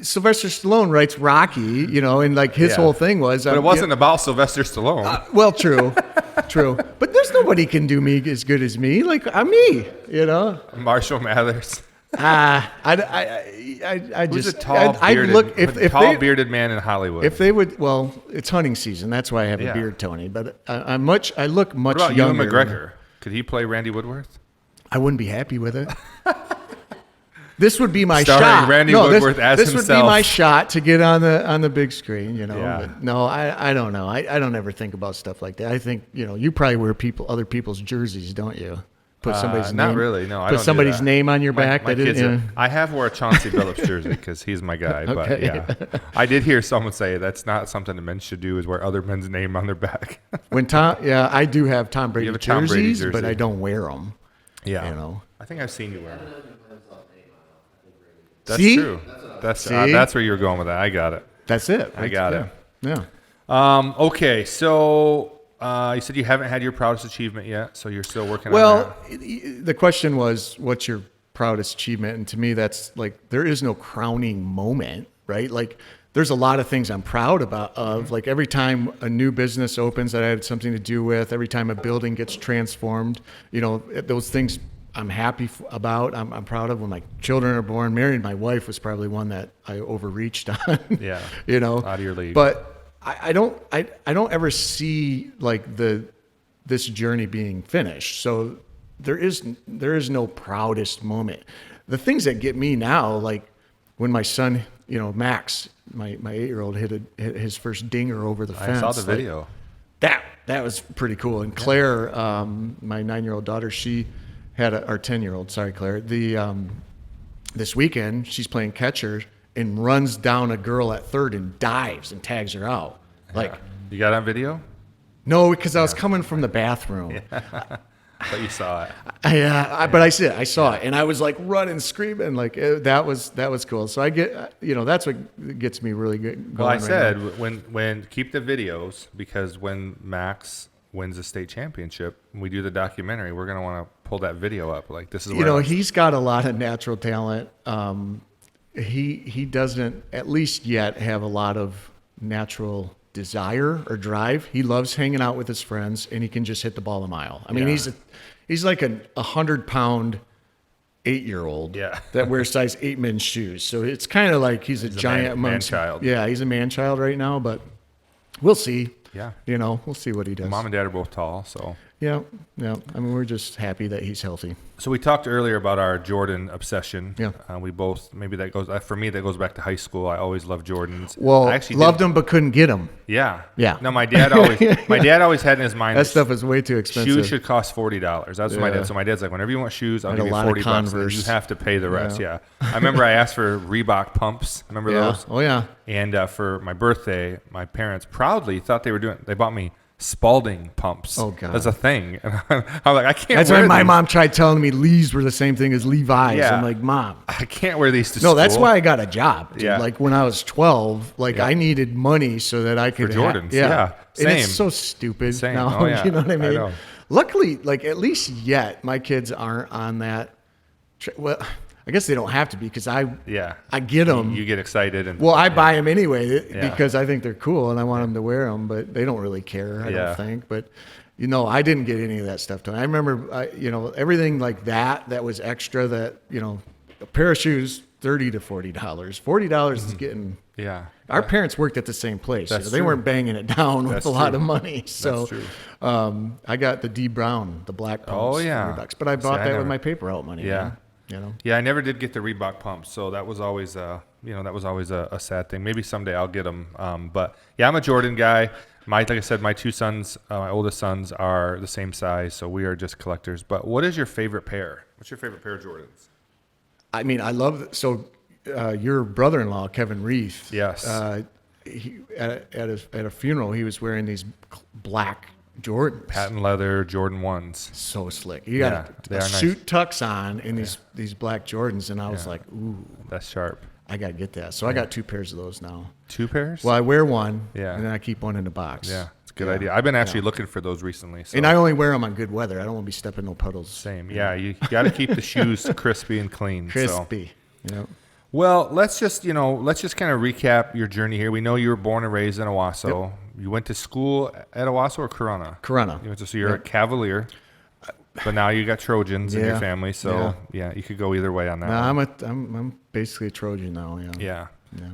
Sylvester Stallone writes Rocky, and like his Yeah. whole thing was. But it wasn't about Sylvester Stallone. Well, true. But there's nobody can do me as good as me. Like I'm me, Marshall Mathers. I Who's just a tall, I'd bearded, look if tall they, bearded man in Hollywood? if they would. Well, it's hunting season. That's why I have Yeah. a beard, Tony. But I look much what about younger. Ewan McGregor? Could he play Randy Woodworth? I wouldn't be happy with it. This would be my Starring shot. Randy no, Woodworth as this would be himself. my shot to get on the big screen. Yeah. But no, I don't know. I don't ever think about stuff like that. I think you probably wear other people's jerseys, don't you? Put somebody's name. Not really. No, I Put don't do somebody's that. name on your My back. that kids didn't- I have wore a Chauncey Billups jersey because he's my guy. But Okay. yeah, I did hear someone say that's not something the men should do is wear other men's name on their back. I do have Tom Brady have a Tom Brady jerseys, but jersey. I don't wear them. Yeah. I think I've seen you wear them. That's See? true. That's See? that's where you're going with that. I got it. That's it. I got it. Yeah. Okay, so you said you haven't had your proudest achievement yet, so you're still working on Well, that. the question was, what's your proudest achievement? And to me, that's like, there is no crowning moment, right? Like, there's a lot of things I'm proud of. Like, every time a new business opens that I had something to do with, every time a building gets transformed, those things I'm happy about. I'm proud of when my children are born. Marrying my wife was probably one that I overreached on. Yeah. Out of your league. But I don't ever see like this journey being finished. So there is no proudest moment. The things that get me now, like when my son, Max, my 8-year-old hit his first dinger over the fence. I saw the like, video. that was pretty cool. And Claire, my 9-year-old daughter, she had our 10-year-old, sorry, Claire, this weekend she's playing catcher and runs down a girl at third and dives and tags her out. Like, You got it on video? no, because I was coming from the bathroom. But you saw it. But I saw it, and I was like running, screaming, like that was cool. So I get, that's what gets me really good. Well, I going said now. when keep the videos, because when Max wins the state championship and we do the documentary, we're gonna want to pull that video up. Like, this is where he's got a lot of natural talent. He doesn't, at least yet, have a lot of natural desire or drive. He loves hanging out with his friends, and he can just hit the ball a mile. I mean, he's like a 100-pound 8-year-old that wears size 8 men's shoes. So it's kind of like he's a giant man child. Yeah, he's a man child right now, but we'll see. Yeah. We'll see what he does. Mom and Dad are both tall, so. Yeah. I mean, we're just happy that he's healthy. So we talked earlier about our Jordan obsession. Yeah. We both, maybe that goes, for me, that goes back to high school. I always loved Jordans. Well, I actually loved him but couldn't get him. Yeah. Yeah. No, my dad always had in his mind That stuff is way too expensive. shoes should cost $40. That's what my dad. So my dad's like, whenever you want shoes, I'll give you $40, and you have to pay the rest. Yeah. I remember I asked for Reebok pumps. Remember those? Oh yeah. And for my birthday, my parents proudly thought they bought me Spalding pumps. Oh, God. That's a thing. And I'm like, I can't That's wear why my these. mom tried telling me Lee's were the same thing as Levi's. Yeah. I'm like, Mom. I can't wear these to school. No, that's why I got a job. Dude. Yeah. Like when I was 12, I needed money so that I could Jordans. Yeah. Same. And it's so stupid. Same. Now, Oh, yeah. You know what I mean? know. Luckily, at least yet, my kids aren't on that. Well, I guess they don't have to be because I get them. You get excited. And Well, I buy them anyway because I think they're cool and I want them to wear them, but they don't really care, I don't think. But, I didn't get any of that stuff done. I remember, everything like that was extra that, a pair of shoes, $30 to $40. $40 is getting... Yeah. Our parents worked at the same place. That's They true. weren't banging it down with a lot of money. So That's true. I got the D Brown, the black pumps. Oh, yeah. $100. But I bought that with my paper out money. Yeah. Man. Yeah, I never did get the Reebok pumps, so that was always a sad thing. Maybe someday I'll get them. But yeah, I'm a Jordan guy. Like I said, my two sons, my oldest sons, are the same size, so we are just collectors. But what is your favorite pair? What's your favorite pair of Jordans? I mean, I love your brother-in-law, Kevin Reith. Yes. He, at a funeral, he was wearing these black Jordans. Patent leather Jordan 1s. So slick. He got they a are nice. suit tux on in these black Jordans, and I was like, ooh, That's sharp. I got to get that. So I got 2 pairs of those now. 2 pairs? Well, I wear one, Yeah. and then I keep one in the box. Yeah, it's a good idea. I've been actually looking for those recently. So. And I only wear them on good weather. I don't want to be stepping no puddles. Same. Yeah, you got to keep the shoes crispy and clean. Crispy. So. Well, let's just kind of recap your journey here. We know you were born and raised in Owasso. Yep. You went to school at Owasso or Corunna? Corunna. So you're a Cavalier, but now you got Trojans in your family. So you could go either way on that. No, I'm basically a Trojan now. Yeah.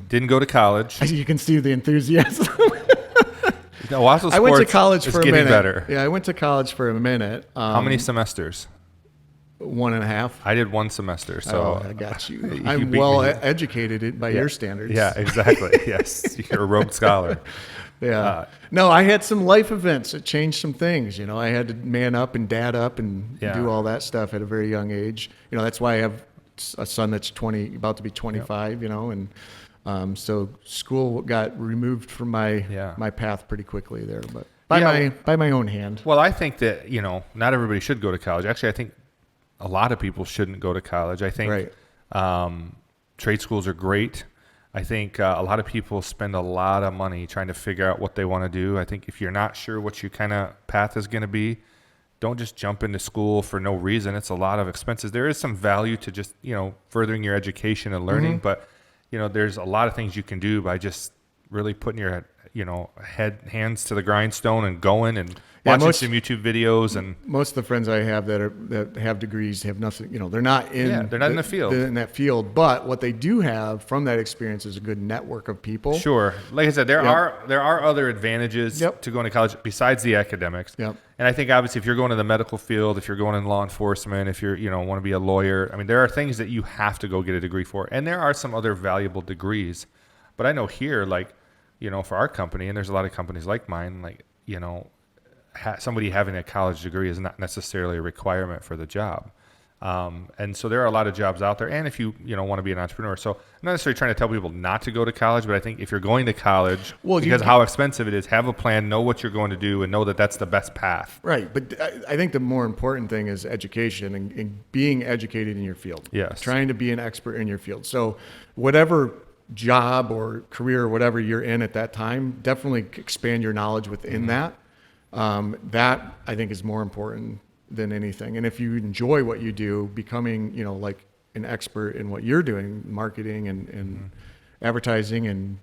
Didn't go to college. You can see the enthusiasm. Owasso sports I went to college is for a getting minute. better. Yeah, I went to college for a minute. How many semesters? 1.5. I did 1 semester, so I got you. you I'm beat well me. educated by your standards. Yeah, exactly. Yes, you're a Rhodes Scholar. Yeah. No, I had some life events that changed some things. I had to man up and dad up and do all that stuff at a very young age. That's why I have a son that's about to be 25. And so school got removed from my path pretty quickly there, but by my own hand. Well, I think that not everybody should go to college. Actually, I think a lot of people shouldn't go to college. I think trade schools are great. I think a lot of people spend a lot of money trying to figure out what they want to do. I think if you're not sure what your kind of path is going to be, don't just jump into school for no reason. It's a lot of expenses. There is some value to just, furthering your education and learning, but, there's a lot of things you can do by just really putting your, hands to the grindstone and going and watching some YouTube videos. And most of the friends I have that have degrees have nothing, they're not in the field. They're in that field, but what they do have from that experience is a good network of people. Sure. Like I said, there are other advantages to going to college besides the academics. Yep. And I think obviously if you're going to the medical field, if you're going in law enforcement, if you're, want to be a lawyer, I mean, there are things that you have to go get a degree for. And there are some other valuable degrees. But I know here, for our company, and there's a lot of companies like mine, somebody having a college degree is not necessarily a requirement for the job. And so there are a lot of jobs out there. And if you want to be an entrepreneur, so I'm not necessarily trying to tell people not to go to college, but I think if you're going to college, because how expensive it is, have a plan, know what you're going to do, and know that that's the best path. Right. But I think the more important thing is education and being educated in your field. Yes. Trying to be an expert in your field. So whatever job or career or whatever you're in at that time, definitely expand your knowledge within that. That I think is more important than anything. And if you enjoy what you do, becoming, like an expert in what you're doing, marketing and advertising and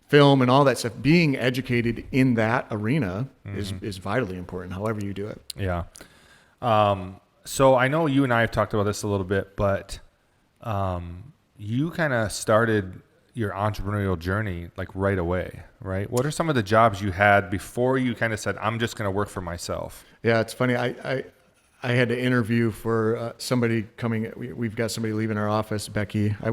film and all that stuff, being educated in that arena is vitally important, however you do it. Yeah. So I know you and I have talked about this a little bit, but you kind of started your entrepreneurial journey like right away, right? What are some of the jobs you had before you kind of said, I'm just going to work for myself? Yeah, it's funny. I had to interview for somebody coming. We've got somebody leaving our office, Becky. I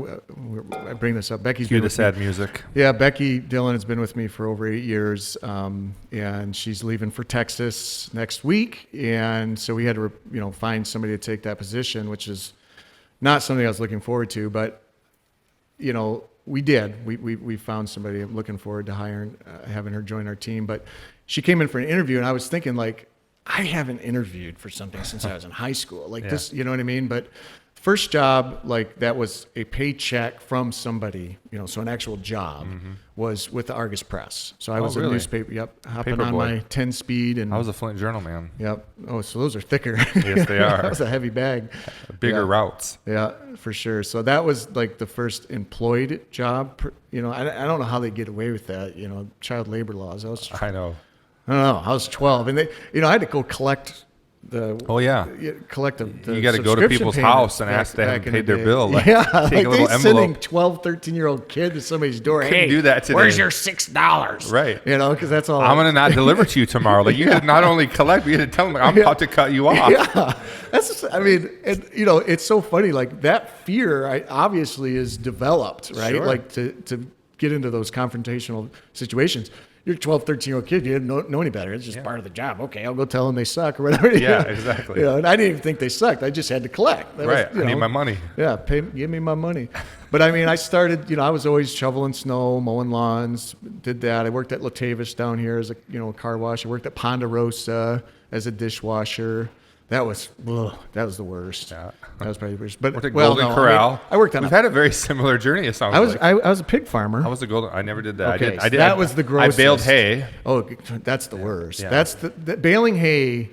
bring this up. Becky's Cue been the with sad me. music. Yeah, Becky Dillon has been with me for over 8 years, and she's leaving for Texas next week. And so we had to, find somebody to take that position, which is not something I was looking forward to. But, we did. We found somebody. I'm looking forward to having her join our team. But she came in for an interview, and I was thinking, like, I haven't interviewed for something since I was in high school. This, you know what I mean? But first job, like that was a paycheck from somebody, so an actual job was with the Argus Press. So I was a newspaper, hopping on my 10-speed. And I was a Flint Journal man. Yep. Oh, so those are thicker. Yes, they are. That was a heavy bag. Bigger routes. Yeah, for sure. So that was like the first employed job. I don't know how they get away with that, child labor laws. I know. I don't know. I was 12, and I had to go collect the. Oh yeah. Collect the You got to go to people's house and ask them to pay their bill. Like, yeah, take a little they sending envelope. 12, 13-year-old kid to somebody's door. Couldn't Hey, do that today. Where's your $6? Right. Because that's all. I'm gonna not deliver to you tomorrow. Like you had not only collect, but you had to tell them, I'm about to cut you off. Yeah, it's so funny. Like that fear, obviously, is developed, right? Sure. Like to get into those confrontational situations. You're a 12, 13-year-old kid. You didn't know any better. It's just part of the job. Okay, I'll go tell them they suck or whatever. Yeah, exactly. And I didn't even think they sucked. I just had to collect. Right. I need my money. Yeah, give me my money. But I started, I was always shoveling snow, mowing lawns, did that. I worked at Latavish down here as a car wash. I worked at Ponderosa as a dishwasher. That was the worst. Yeah. That was probably the worst. But Worked at Golden Corral. I worked on. We've had a very similar journey. It sounds like. I was a pig farmer. I was a golden. I never did that. Okay, I did. that was the grossest. I baled hay. Oh, that's the worst. Yeah. That's the baling hay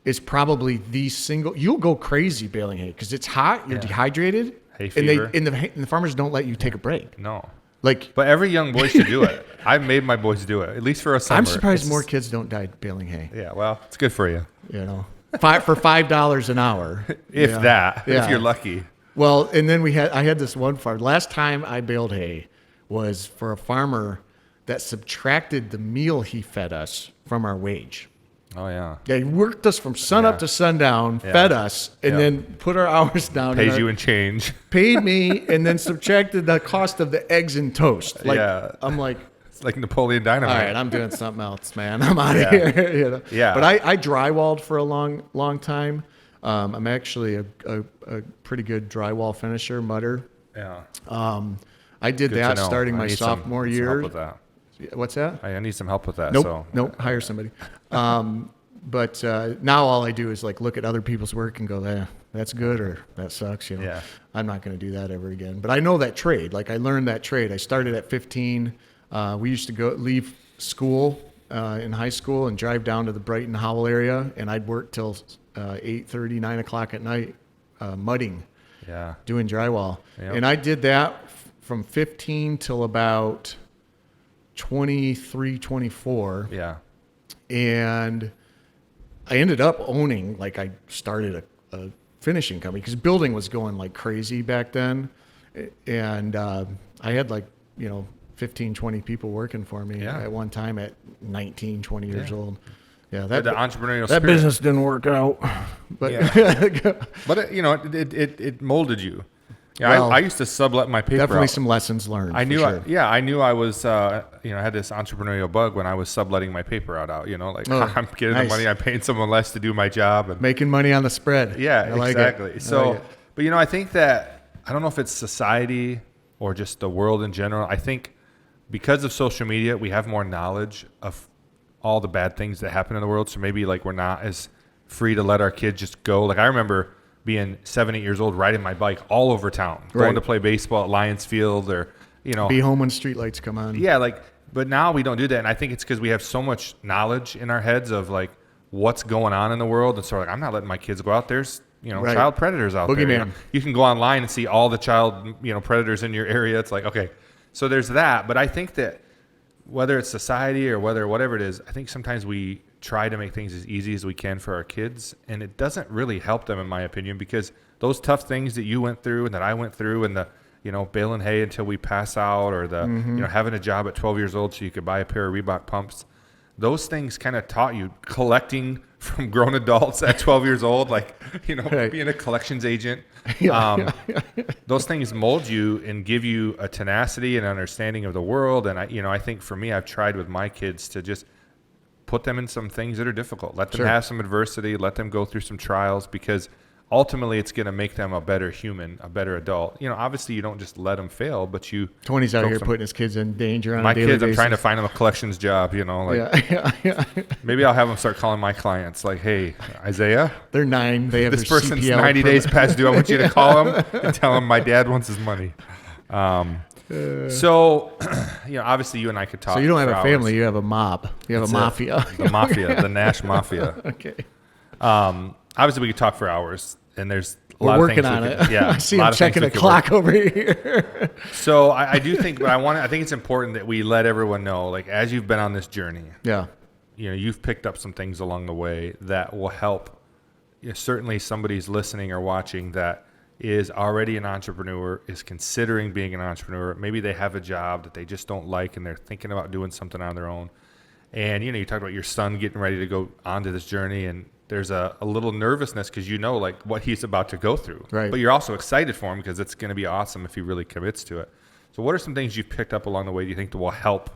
is probably the single. You'll go crazy baling hay because it's hot. You're dehydrated. Hay and fever. and the farmers don't let you take a break. No. Like, But every young boy should do it. I've made my boys do it, at least for a summer. I'm surprised more kids don't die baling hay. Yeah, well, it's good for you. For $5 an hour. If Yeah. if you're lucky. Well, and then I had this one farm. Last time I baled hay was for a farmer that subtracted the meal he fed us from our wage. Oh, yeah. Yeah, he worked us from sun up to sundown, fed us, and then put our hours down. Pays you in change. Paid me, and then subtracted the cost of the eggs and toast. I'm like, It's like Napoleon Dynamite. all right, I'm doing something else, man. I'm out of here. Yeah. But I drywalled for a long time. I'm actually a pretty good drywall finisher, mudder. Yeah. I did Good that to know. starting I my need sophomore some year. help with that. What's that? I need some help with that. Nope. Hire somebody. But now all I do is like look at other people's work and go, that's good or that sucks. Yeah. I'm not going to do that ever again. But I know that trade. Like I learned that trade. I started at 15. We used to leave school in high school and drive down to the Brighton Howell area, and I'd work till 8:30, 9 o'clock at night, mudding, doing drywall. Yep. And I did that from 15 till about 23, 24. Yeah. And I ended up owning, like I started a finishing company because building was going like crazy back then. And I had 15, 20 people working for me at one time at 19, 20 years old. Yeah, the entrepreneurial that spirit. business didn't work out. But But it molded you. Yeah, Well, I used to sublet my paper Definitely out. some lessons learned. I for knew, sure. I knew I was, I had this entrepreneurial bug when I was subletting my paper out, like Oh, I'm getting nice. the money, I'm paying someone less to do my job. And Making money on the spread. yeah, I like exactly. It. I So, like it. but I think that, I don't know if it's society or just the world in general. I think because of social media, we have more knowledge of all the bad things that happen in the world. So maybe like we're not as free to let our kids just go. Like I remember being 7, 8 years old, riding my bike all over town, going Right. to play baseball at Lions Field or, Be home when streetlights come on. yeah, but now we don't do that. And I think it's because we have so much knowledge in our heads of like what's going on in the world. And so like, I'm not letting my kids go out. There's, Right. child predators out there. Boogeyman. You can go online and see all the child, predators in your area. It's like, okay, so there's that. But I think that whether it's society or whatever it is, I think sometimes we try to make things as easy as we can for our kids. And it doesn't really help them, in my opinion, because those tough things that you went through and that I went through and the, baling hay until we pass out or the, having a job at 12 years old so you could buy a pair of Reebok pumps. Those things kind of taught you collecting from grown adults at 12 years old, like, Right. being a collections agent. Yeah. Those things mold you and give you a tenacity and understanding of the world. And I think for me, I've tried with my kids to just put them in some things that are difficult. Let them Sure. have some adversity. Let them go through some trials because ultimately it's going to make them a better human, a better adult. Obviously you don't just let them fail, but you. Tony's out go here from- putting his kids in danger on My a daily kids, basis. I'm trying to find them a collections job, Yeah. maybe I'll have them start calling my clients like, hey, Isaiah, They're 9. They have this their person's CPL 90 permit. days past due. I want you to call him and tell him my dad wants his money. So, obviously you and I could talk. So you don't have for a family. hours. You have a mob. You have That's a it. mafia. The mafia, the Nash mafia. Okay. Obviously we could talk for hours and there's a We're lot of working things on we it. could, yeah, I see a lot him of things checking we the could clock work. over here. So I do think, but I think it's important that we let everyone know, like, as you've been on this journey, Yeah. you've picked up some things along the way that will help. Certainly somebody's listening or watching that is already an entrepreneur, is considering being an entrepreneur. Maybe they have a job that they just don't like and they're thinking about doing something on their own. And, you talked about your son getting ready to go onto this journey, and there's a little nervousness because like what he's about to go through. Right. But you're also excited for him because it's going to be awesome if he really commits to it. So what are some things you've picked up along the way do you think that will help,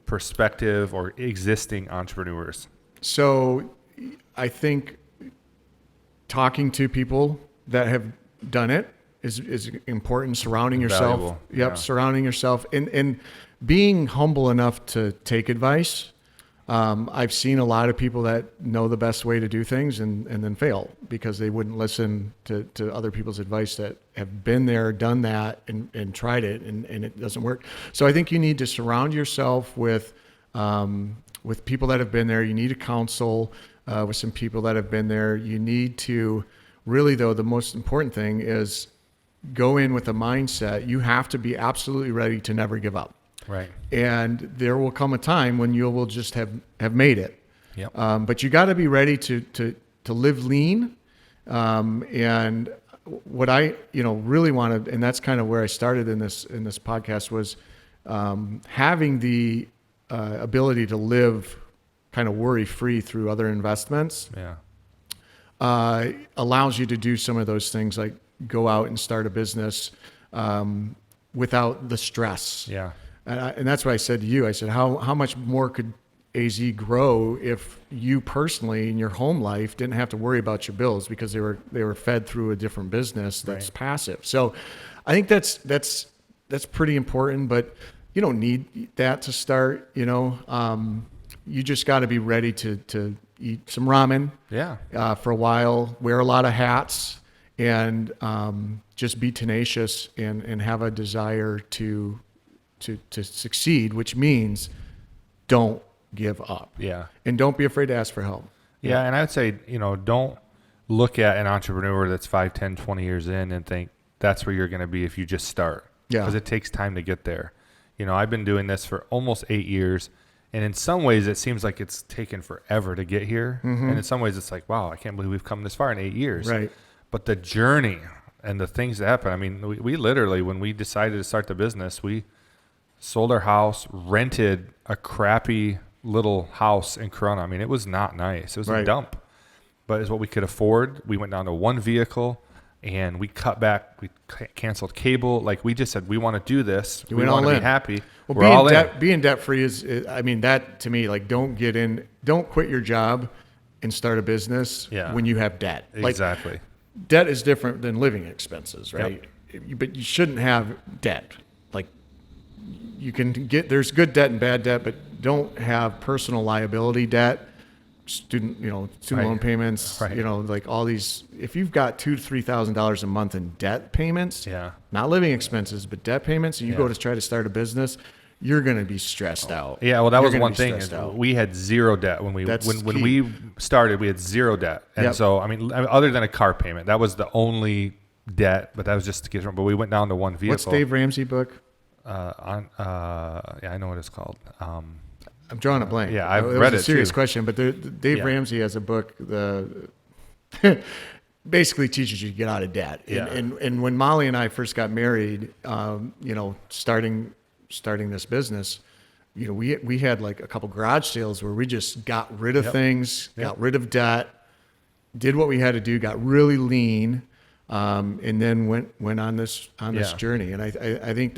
prospective or existing entrepreneurs? So I think talking to people that have done it is important. Surrounding yourself. Valuable, Yep. yeah. Surrounding yourself and being humble enough to take advice. I've seen a lot of people that know the best way to do things and then fail because they wouldn't listen to other people's advice that have been there, done that, and tried it, and it doesn't work. So I think you need to surround yourself with people that have been there. You need to counsel with some people that have been there. You need to really, though, the most important thing is go in with a mindset. You have to be absolutely ready to never give up. Right. And there will come a time when you will just have made it. Yep. But you got to be ready to live lean. And what I really wanted, and that's kind of where I started in this podcast, was having the ability to live kind of worry free through other investments. Yeah. Allows you to do some of those things like go out and start a business without the stress. Yeah. And that's what I said to you. I said, how much more could AZ grow if you personally in your home life didn't have to worry about your bills because they were fed through a different business that's Right. passive. So I think that's pretty important, but you don't need that to start, you just got to be ready to eat some ramen Yeah. for a while, wear a lot of hats, and just be tenacious and have a desire to succeed, which means don't give up. Yeah. And don't be afraid to ask for help. Yeah. And I would say, don't look at an entrepreneur that's 5, 10, 20 years in and think that's where you're going to be if you just start. Yeah. Because it takes time to get there. I've been doing this for almost 8 years. And in some ways, it seems like it's taken forever to get here. And in some ways, it's like, wow, I can't believe we've come this far in 8 years. Right. But the journey and the things that happen, I mean, we literally, when we decided to start the business, we sold our house, rented a crappy little house in Corona. I mean, it was not nice. It was a Right. dump, but it's what we could afford. We went down to one vehicle. and we cut back. We canceled cable. Like we just said, we want to do this. We went want all to in. be happy. Well, We're all being debt free is, I mean, that to me, like, don't quit your job and start a business when you have debt. Exactly. Like, debt is different than living expenses, right? But you shouldn't have debt. Like, there's good debt and bad debt, but don't have personal liability debt, student loan payments, like all these. If you've got $2,000 to $3,000 a month in debt payments, not living expenses, but debt payments, and you go to try to start a business, you're going to be stressed out. Yeah, well, that was You're one gonna be thing. stressed out. We had zero debt when we started. We had zero debt, and Yep. so I mean, other than a car payment, that was the only debt. But that was just to get. But we went down to one vehicle. What's Dave Ramsey book? Yeah, I know what it's called. I'm drawing a blank. Yeah, I've it read was it a serious too. question, but Dave Ramsey has a book. Basically teaches you to get out of debt. And when Molly and I first got married, starting this business, we had like a couple garage sales where we just got rid of things, got rid of debt, did what we had to do, got really lean, and then went on this journey. And I think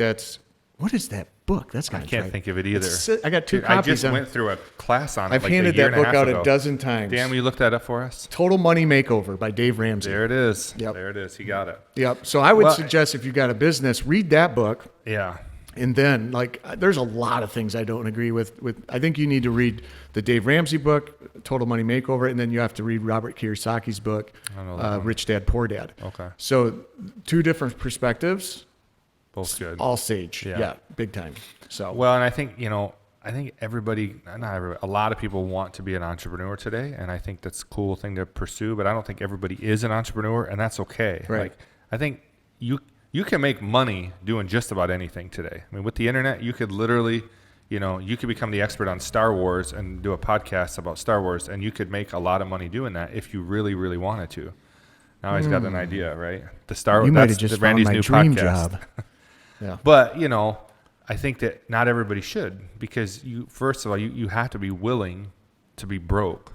what is that book? That's I can't think of it either. I got two Dude, I copies. just went through a class on it. I've like handed a year that and book half out ago. a dozen times. Dan, will you look that up for us? Total Money Makeover by Dave Ramsey. There it is. Yep. There it is. He got it. Yep. So I would suggest if you got a business, read that book. Yeah. And then, there's a lot of things I don't agree with. I think you need to read the Dave Ramsey book, Total Money Makeover, and then you have to read Robert Kiyosaki's book, Rich Dad, Poor Dad. Okay. So two different perspectives. Both good. All sage. Yeah. Yeah, big time. So Well, and I think, everybody, not everybody, a lot of people want to be an entrepreneur today. And I think that's a cool thing to pursue, but I don't think everybody is an entrepreneur, and that's okay. Right. Like, I think you can make money doing just about anything today. I mean, with the internet, you could literally, you could become the expert on Star Wars and do a podcast about Star Wars, and you could make a lot of money doing that if you really, really wanted to. Now he's got an idea, right? you might have just found Randy's my new dream podcast. job. Yeah. But, I think that not everybody should, because first of all, you have to be willing to be broke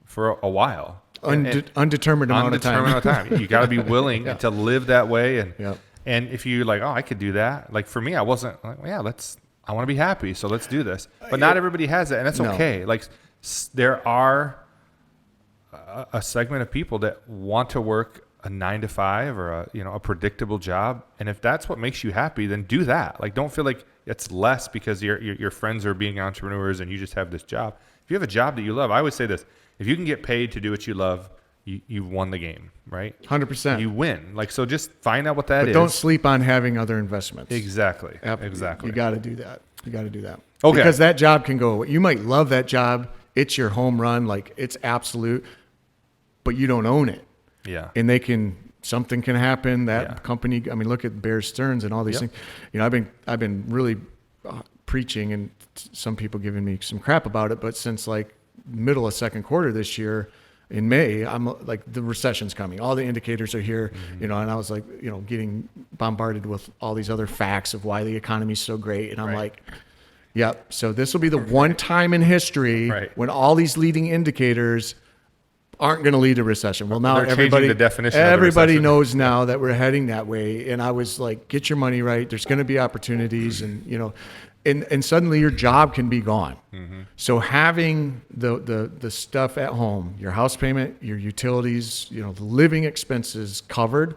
for a while. Undetermined amount of time. You got to be willing to live that way. And Yep. and if you're like, oh, I could do that. Like for me, I wasn't like, I want to be happy, so let's do this. But not everybody has that, and that's okay. Like there are a segment of people that want to work a 9-to-5 or a predictable job, and if that's what makes you happy, then do that. Like, don't feel like it's less because your friends are being entrepreneurs and you just have this job. If you have a job that you love, I would say this: if you can get paid to do what you love, you've won the game, right? 100%. You win. Like, so just find out what that is. But don't sleep on having other investments. Exactly. Exactly. You got to do that. Okay. Because that job can go. You might love that job. It's your home run. Like, it's absolute, but you don't own it. Yeah. And something can happen. That company, I mean, look at Bear Stearns and all these things. I've been really preaching, and some people giving me some crap about it, but since like middle of second quarter this year, in May, I'm like, the recession's coming. All the indicators are here, and I was like, getting bombarded with all these other facts of why the economy's so great. And I'm like, yep. So this will be the one time in history when all these leading indicators aren't going to lead to recession. Well, now They're changing the definition of the everybody recession. knows now that we're heading that way. And I was like, get your money right. There's going to be opportunities, and and suddenly your job can be gone. So having the stuff at home, your house payment, your utilities, the living expenses covered,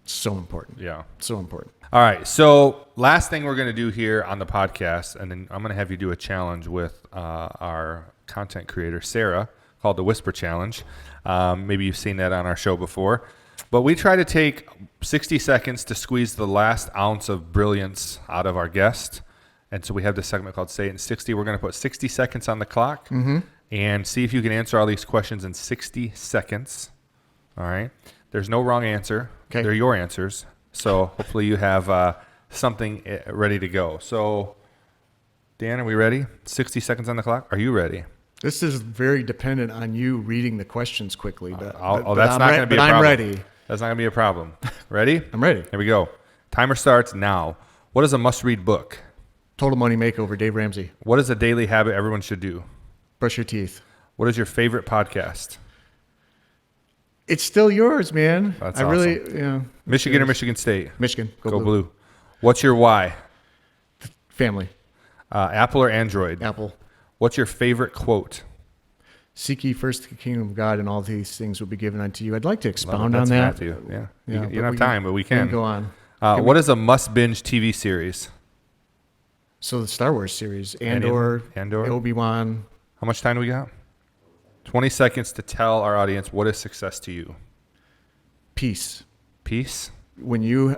so important. Yeah. So important. All right. So last thing we're going to do here on the podcast, and then I'm going to have you do a challenge with our content creator, Sarah, called the Whisper Challenge. Maybe you've seen that on our show before. But we try to take 60 seconds to squeeze the last ounce of brilliance out of our guest. And so we have this segment called Say It in 60. We're going to put 60 seconds on the clock and see if you can answer all these questions in 60 seconds. All right. There's no wrong answer. Okay. They're your answers. So hopefully you have something ready to go. So, Dan, are we ready? 60 seconds on the clock. Are you ready? This is very dependent on you reading the questions quickly. But, that's not going to be a problem. I'm ready. That's not going to be a problem. Ready? I'm ready. Here we go. Timer starts now. What is a must-read book? Total Money Makeover, Dave Ramsey. What is a daily habit everyone should do? Brush your teeth. What is your favorite podcast? It's still yours, man. That's I really, awesome. yeah. Michigan or Michigan State? Michigan. Go blue. What's your why? Family. Apple or Android? Apple. What's your favorite quote? Seek ye first the kingdom of God, and all these things will be given unto you. I'd like to Love it. expound That's on that. Matthew. Yeah. Yeah, You don't but have time, but we we can. go on. What is a must-binge TV series? So the Star Wars series, Andor. Obi-Wan. How much time do we got? 20 seconds to tell our audience what is success to you. Peace. Peace? When you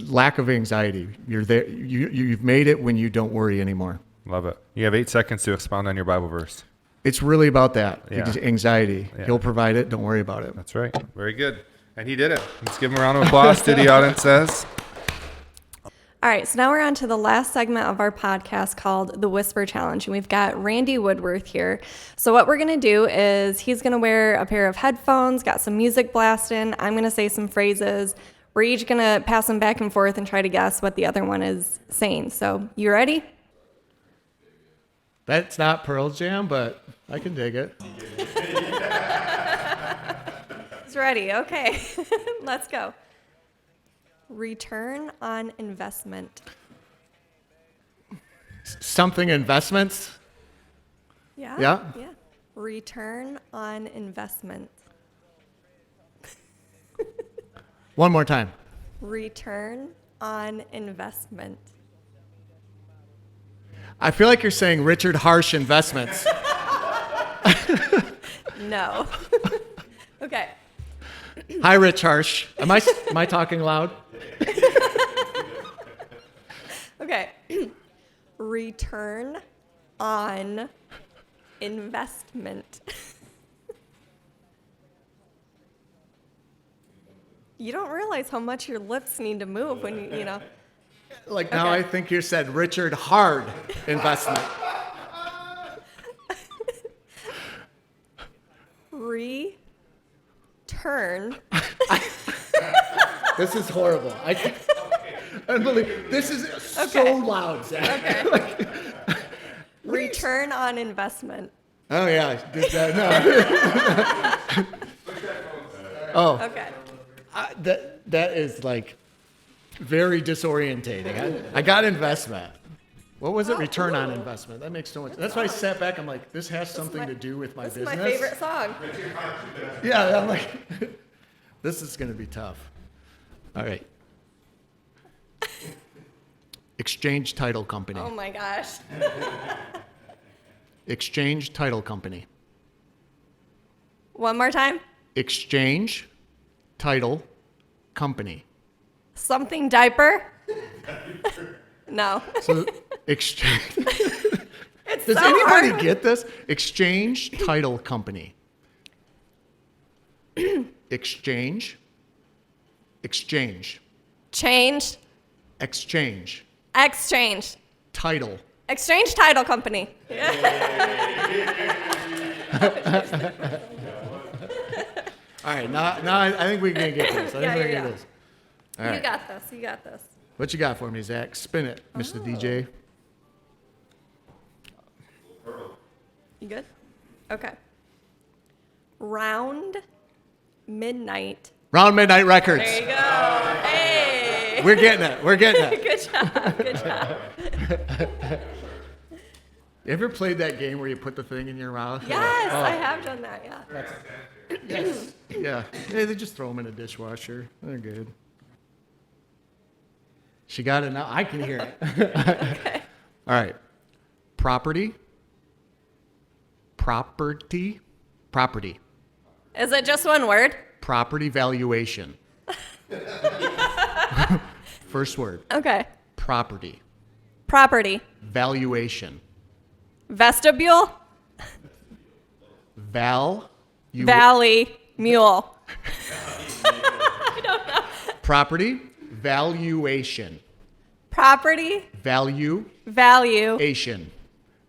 lack of anxiety, you're there. You've made it when you don't worry anymore. Love it. You have 8 seconds to expound on your Bible verse. It's really about that. Yeah. Just anxiety. Yeah. He'll provide it. Don't worry about it. That's right. Very good. And he did it. Let's give him a round of applause to the audience says. All right, so now we're on to the last segment of our podcast called the Whisper Challenge, and we've got Randy Woodworth here. So what we're going to do is he's going to wear a pair of headphones, got some music blasting. I'm going to say some phrases. We're each going to pass them back and forth and try to guess what the other one is saying. So you ready? That's not Pearl Jam, but I can dig it. It's ready. Okay, let's go. Return on investment. Something investments. Yeah? Yeah. Yeah. Return on investment. One more time. Return on investment. I feel like you're saying Richard Harsh Investments. No. Okay. Hi, Rich Harsh. Am I talking loud? Okay. Return on investment. You don't realize how much your lips need to move when you know. Like now Okay. I think you said Richard Hard Investment. Return. This is horrible. Unbelievable. This is so Okay. loud, Zach. Okay. Return on investment. Oh yeah, I did that. No. Oh, Okay. that is like very disorientating. I got investment. What was it? Return on investment. That makes so much. That's why I sat back. I'm like, this has something to do with my This business. is my favorite song. Yeah, I'm like, this is going to be tough. All right. Exchange Title Company. Oh my gosh. Exchange Title Company. One more time. Exchange Title Company. Something diaper? No. So, exchange. It's Does so anybody hard. get this? Exchange Title Company. Exchange. Exchange. Change. Exchange. Exchange. Title. Exchange title company. All right, now I think we can get this. I think Yeah, we can yeah, get yeah. this. All You right. got this. You got this. What you got for me, Zach? Spin it, Mr. DJ. You good? Okay. Round midnight. Round Midnight Records. There you go. Hey. We're getting it. We're getting it. Good job. Good job. You ever played that game where you put the thing in your mouth? Yes, Oh, I have done that. Yeah. yes. Yeah. Hey, they just throw them in a dishwasher. They're good. She got it now. I can hear it. Okay. All right. Property. Property. Property. Is it just one word? Property valuation. First word. Okay. Property. Property. Valuation. Vestibule. Valley. Mule. Property. Valuation. Property. Value. Value.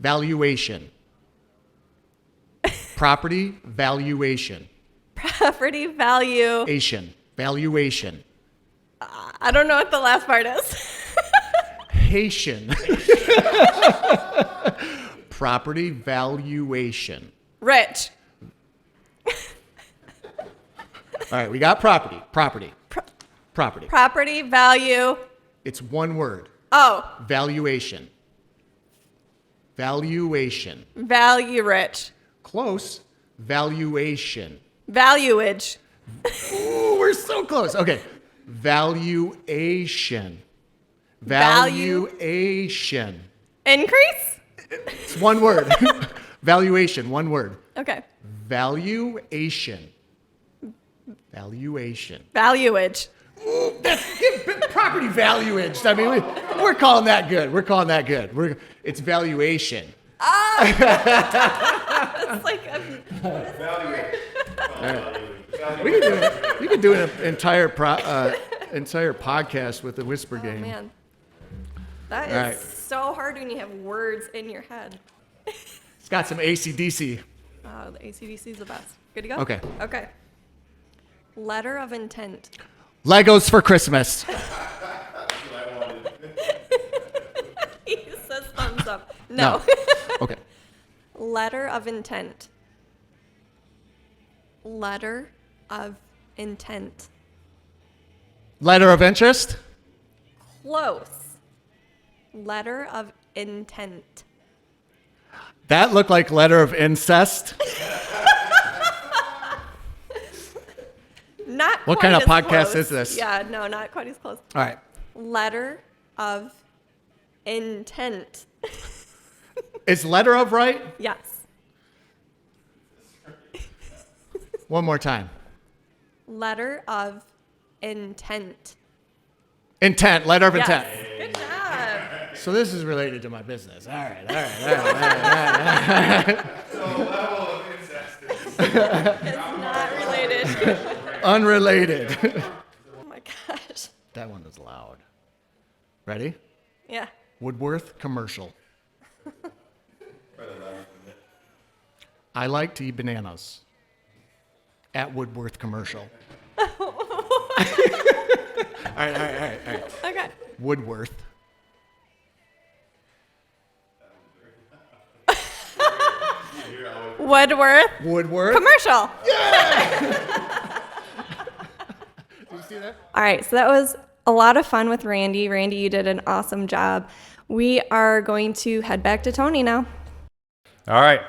Valuation. Property valuation. Property value. Valuation. I don't know what the last part is. Haitian. Property valuation. Rich. right, we got property. Property. Property value. It's one word. Oh, Valuation. Valuation. value rich. Close. Valuation. Valuage. Ooh, we're so close. Okay. Valuation. Value- Valuation. Increase? It's one word. Valuation, one word. Okay. Valuation. Valuation. Valuage. Ooh, property valuage. I mean, we're calling that good. We're calling that good. It's valuation. It's like We could do an entire podcast with the whisper game. man. That is All right. so hard when you have words in your head. It's got some AC/DC. Oh, the ACDC is the best. Good to go? Okay. Okay. Letter of intent. Legos for Christmas. He says thumbs up. No. Okay. Letter of intent. Letter of intent. Letter of interest. Close. Letter of intent. That looked like letter of incest. Not What quite kind of as podcast close. is this? Yeah, no, not quite as close. All right. Letter of intent. Is letter of right? Yes. One more time. Letter of intent. Intent. Letter of intent. Yes. Good job. So this is related to my business. All right. So level of incest is It's not related. Unrelated. Oh my gosh. That one was loud. Ready? Yeah. Woodworth commercial. I like to eat bananas. At Woodworth commercial. All right. Okay. Woodworth. Woodworth Woodworth. commercial. Did you see that? All right, so that was a lot of fun with Randy. Randy, you did an awesome job. We are going to head back to Tony now. All right.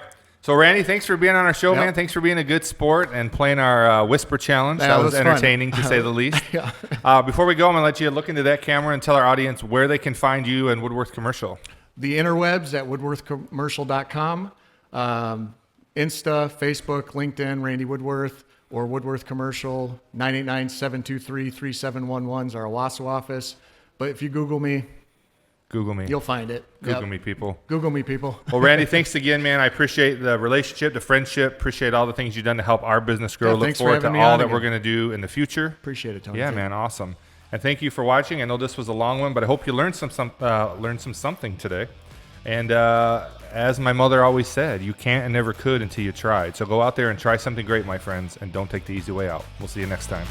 So, Randy, thanks for being on our show, Yep. man. Thanks for being a good sport and playing our Whisper Challenge. That was was fun. entertaining, to say the least. Yeah. Before we go, I'm going to let you look into that camera and tell our audience where they can find you and Woodworth Commercial. The interwebs at woodworthcommercial.com. Insta, Facebook, LinkedIn, Randy Woodworth, or Woodworth Commercial. 989-723-3711 is our Owasso office. But if you Google me, Google me. you'll find it. Google Yep. me, people. Google me, people. Well, Randy, thanks again, man. I appreciate the relationship, the friendship. Appreciate all the things you've done to help our business grow. Yeah, Look thanks for forward to having me all on that again. we're going to do in the future. Appreciate it, Tony. Yeah, man. Awesome. And thank you for watching. I know this was a long one, but I hope you learned some something today. And as my mother always said, you can't and never could until you tried. So go out there and try something great, my friends, and don't take the easy way out. We'll see you next time.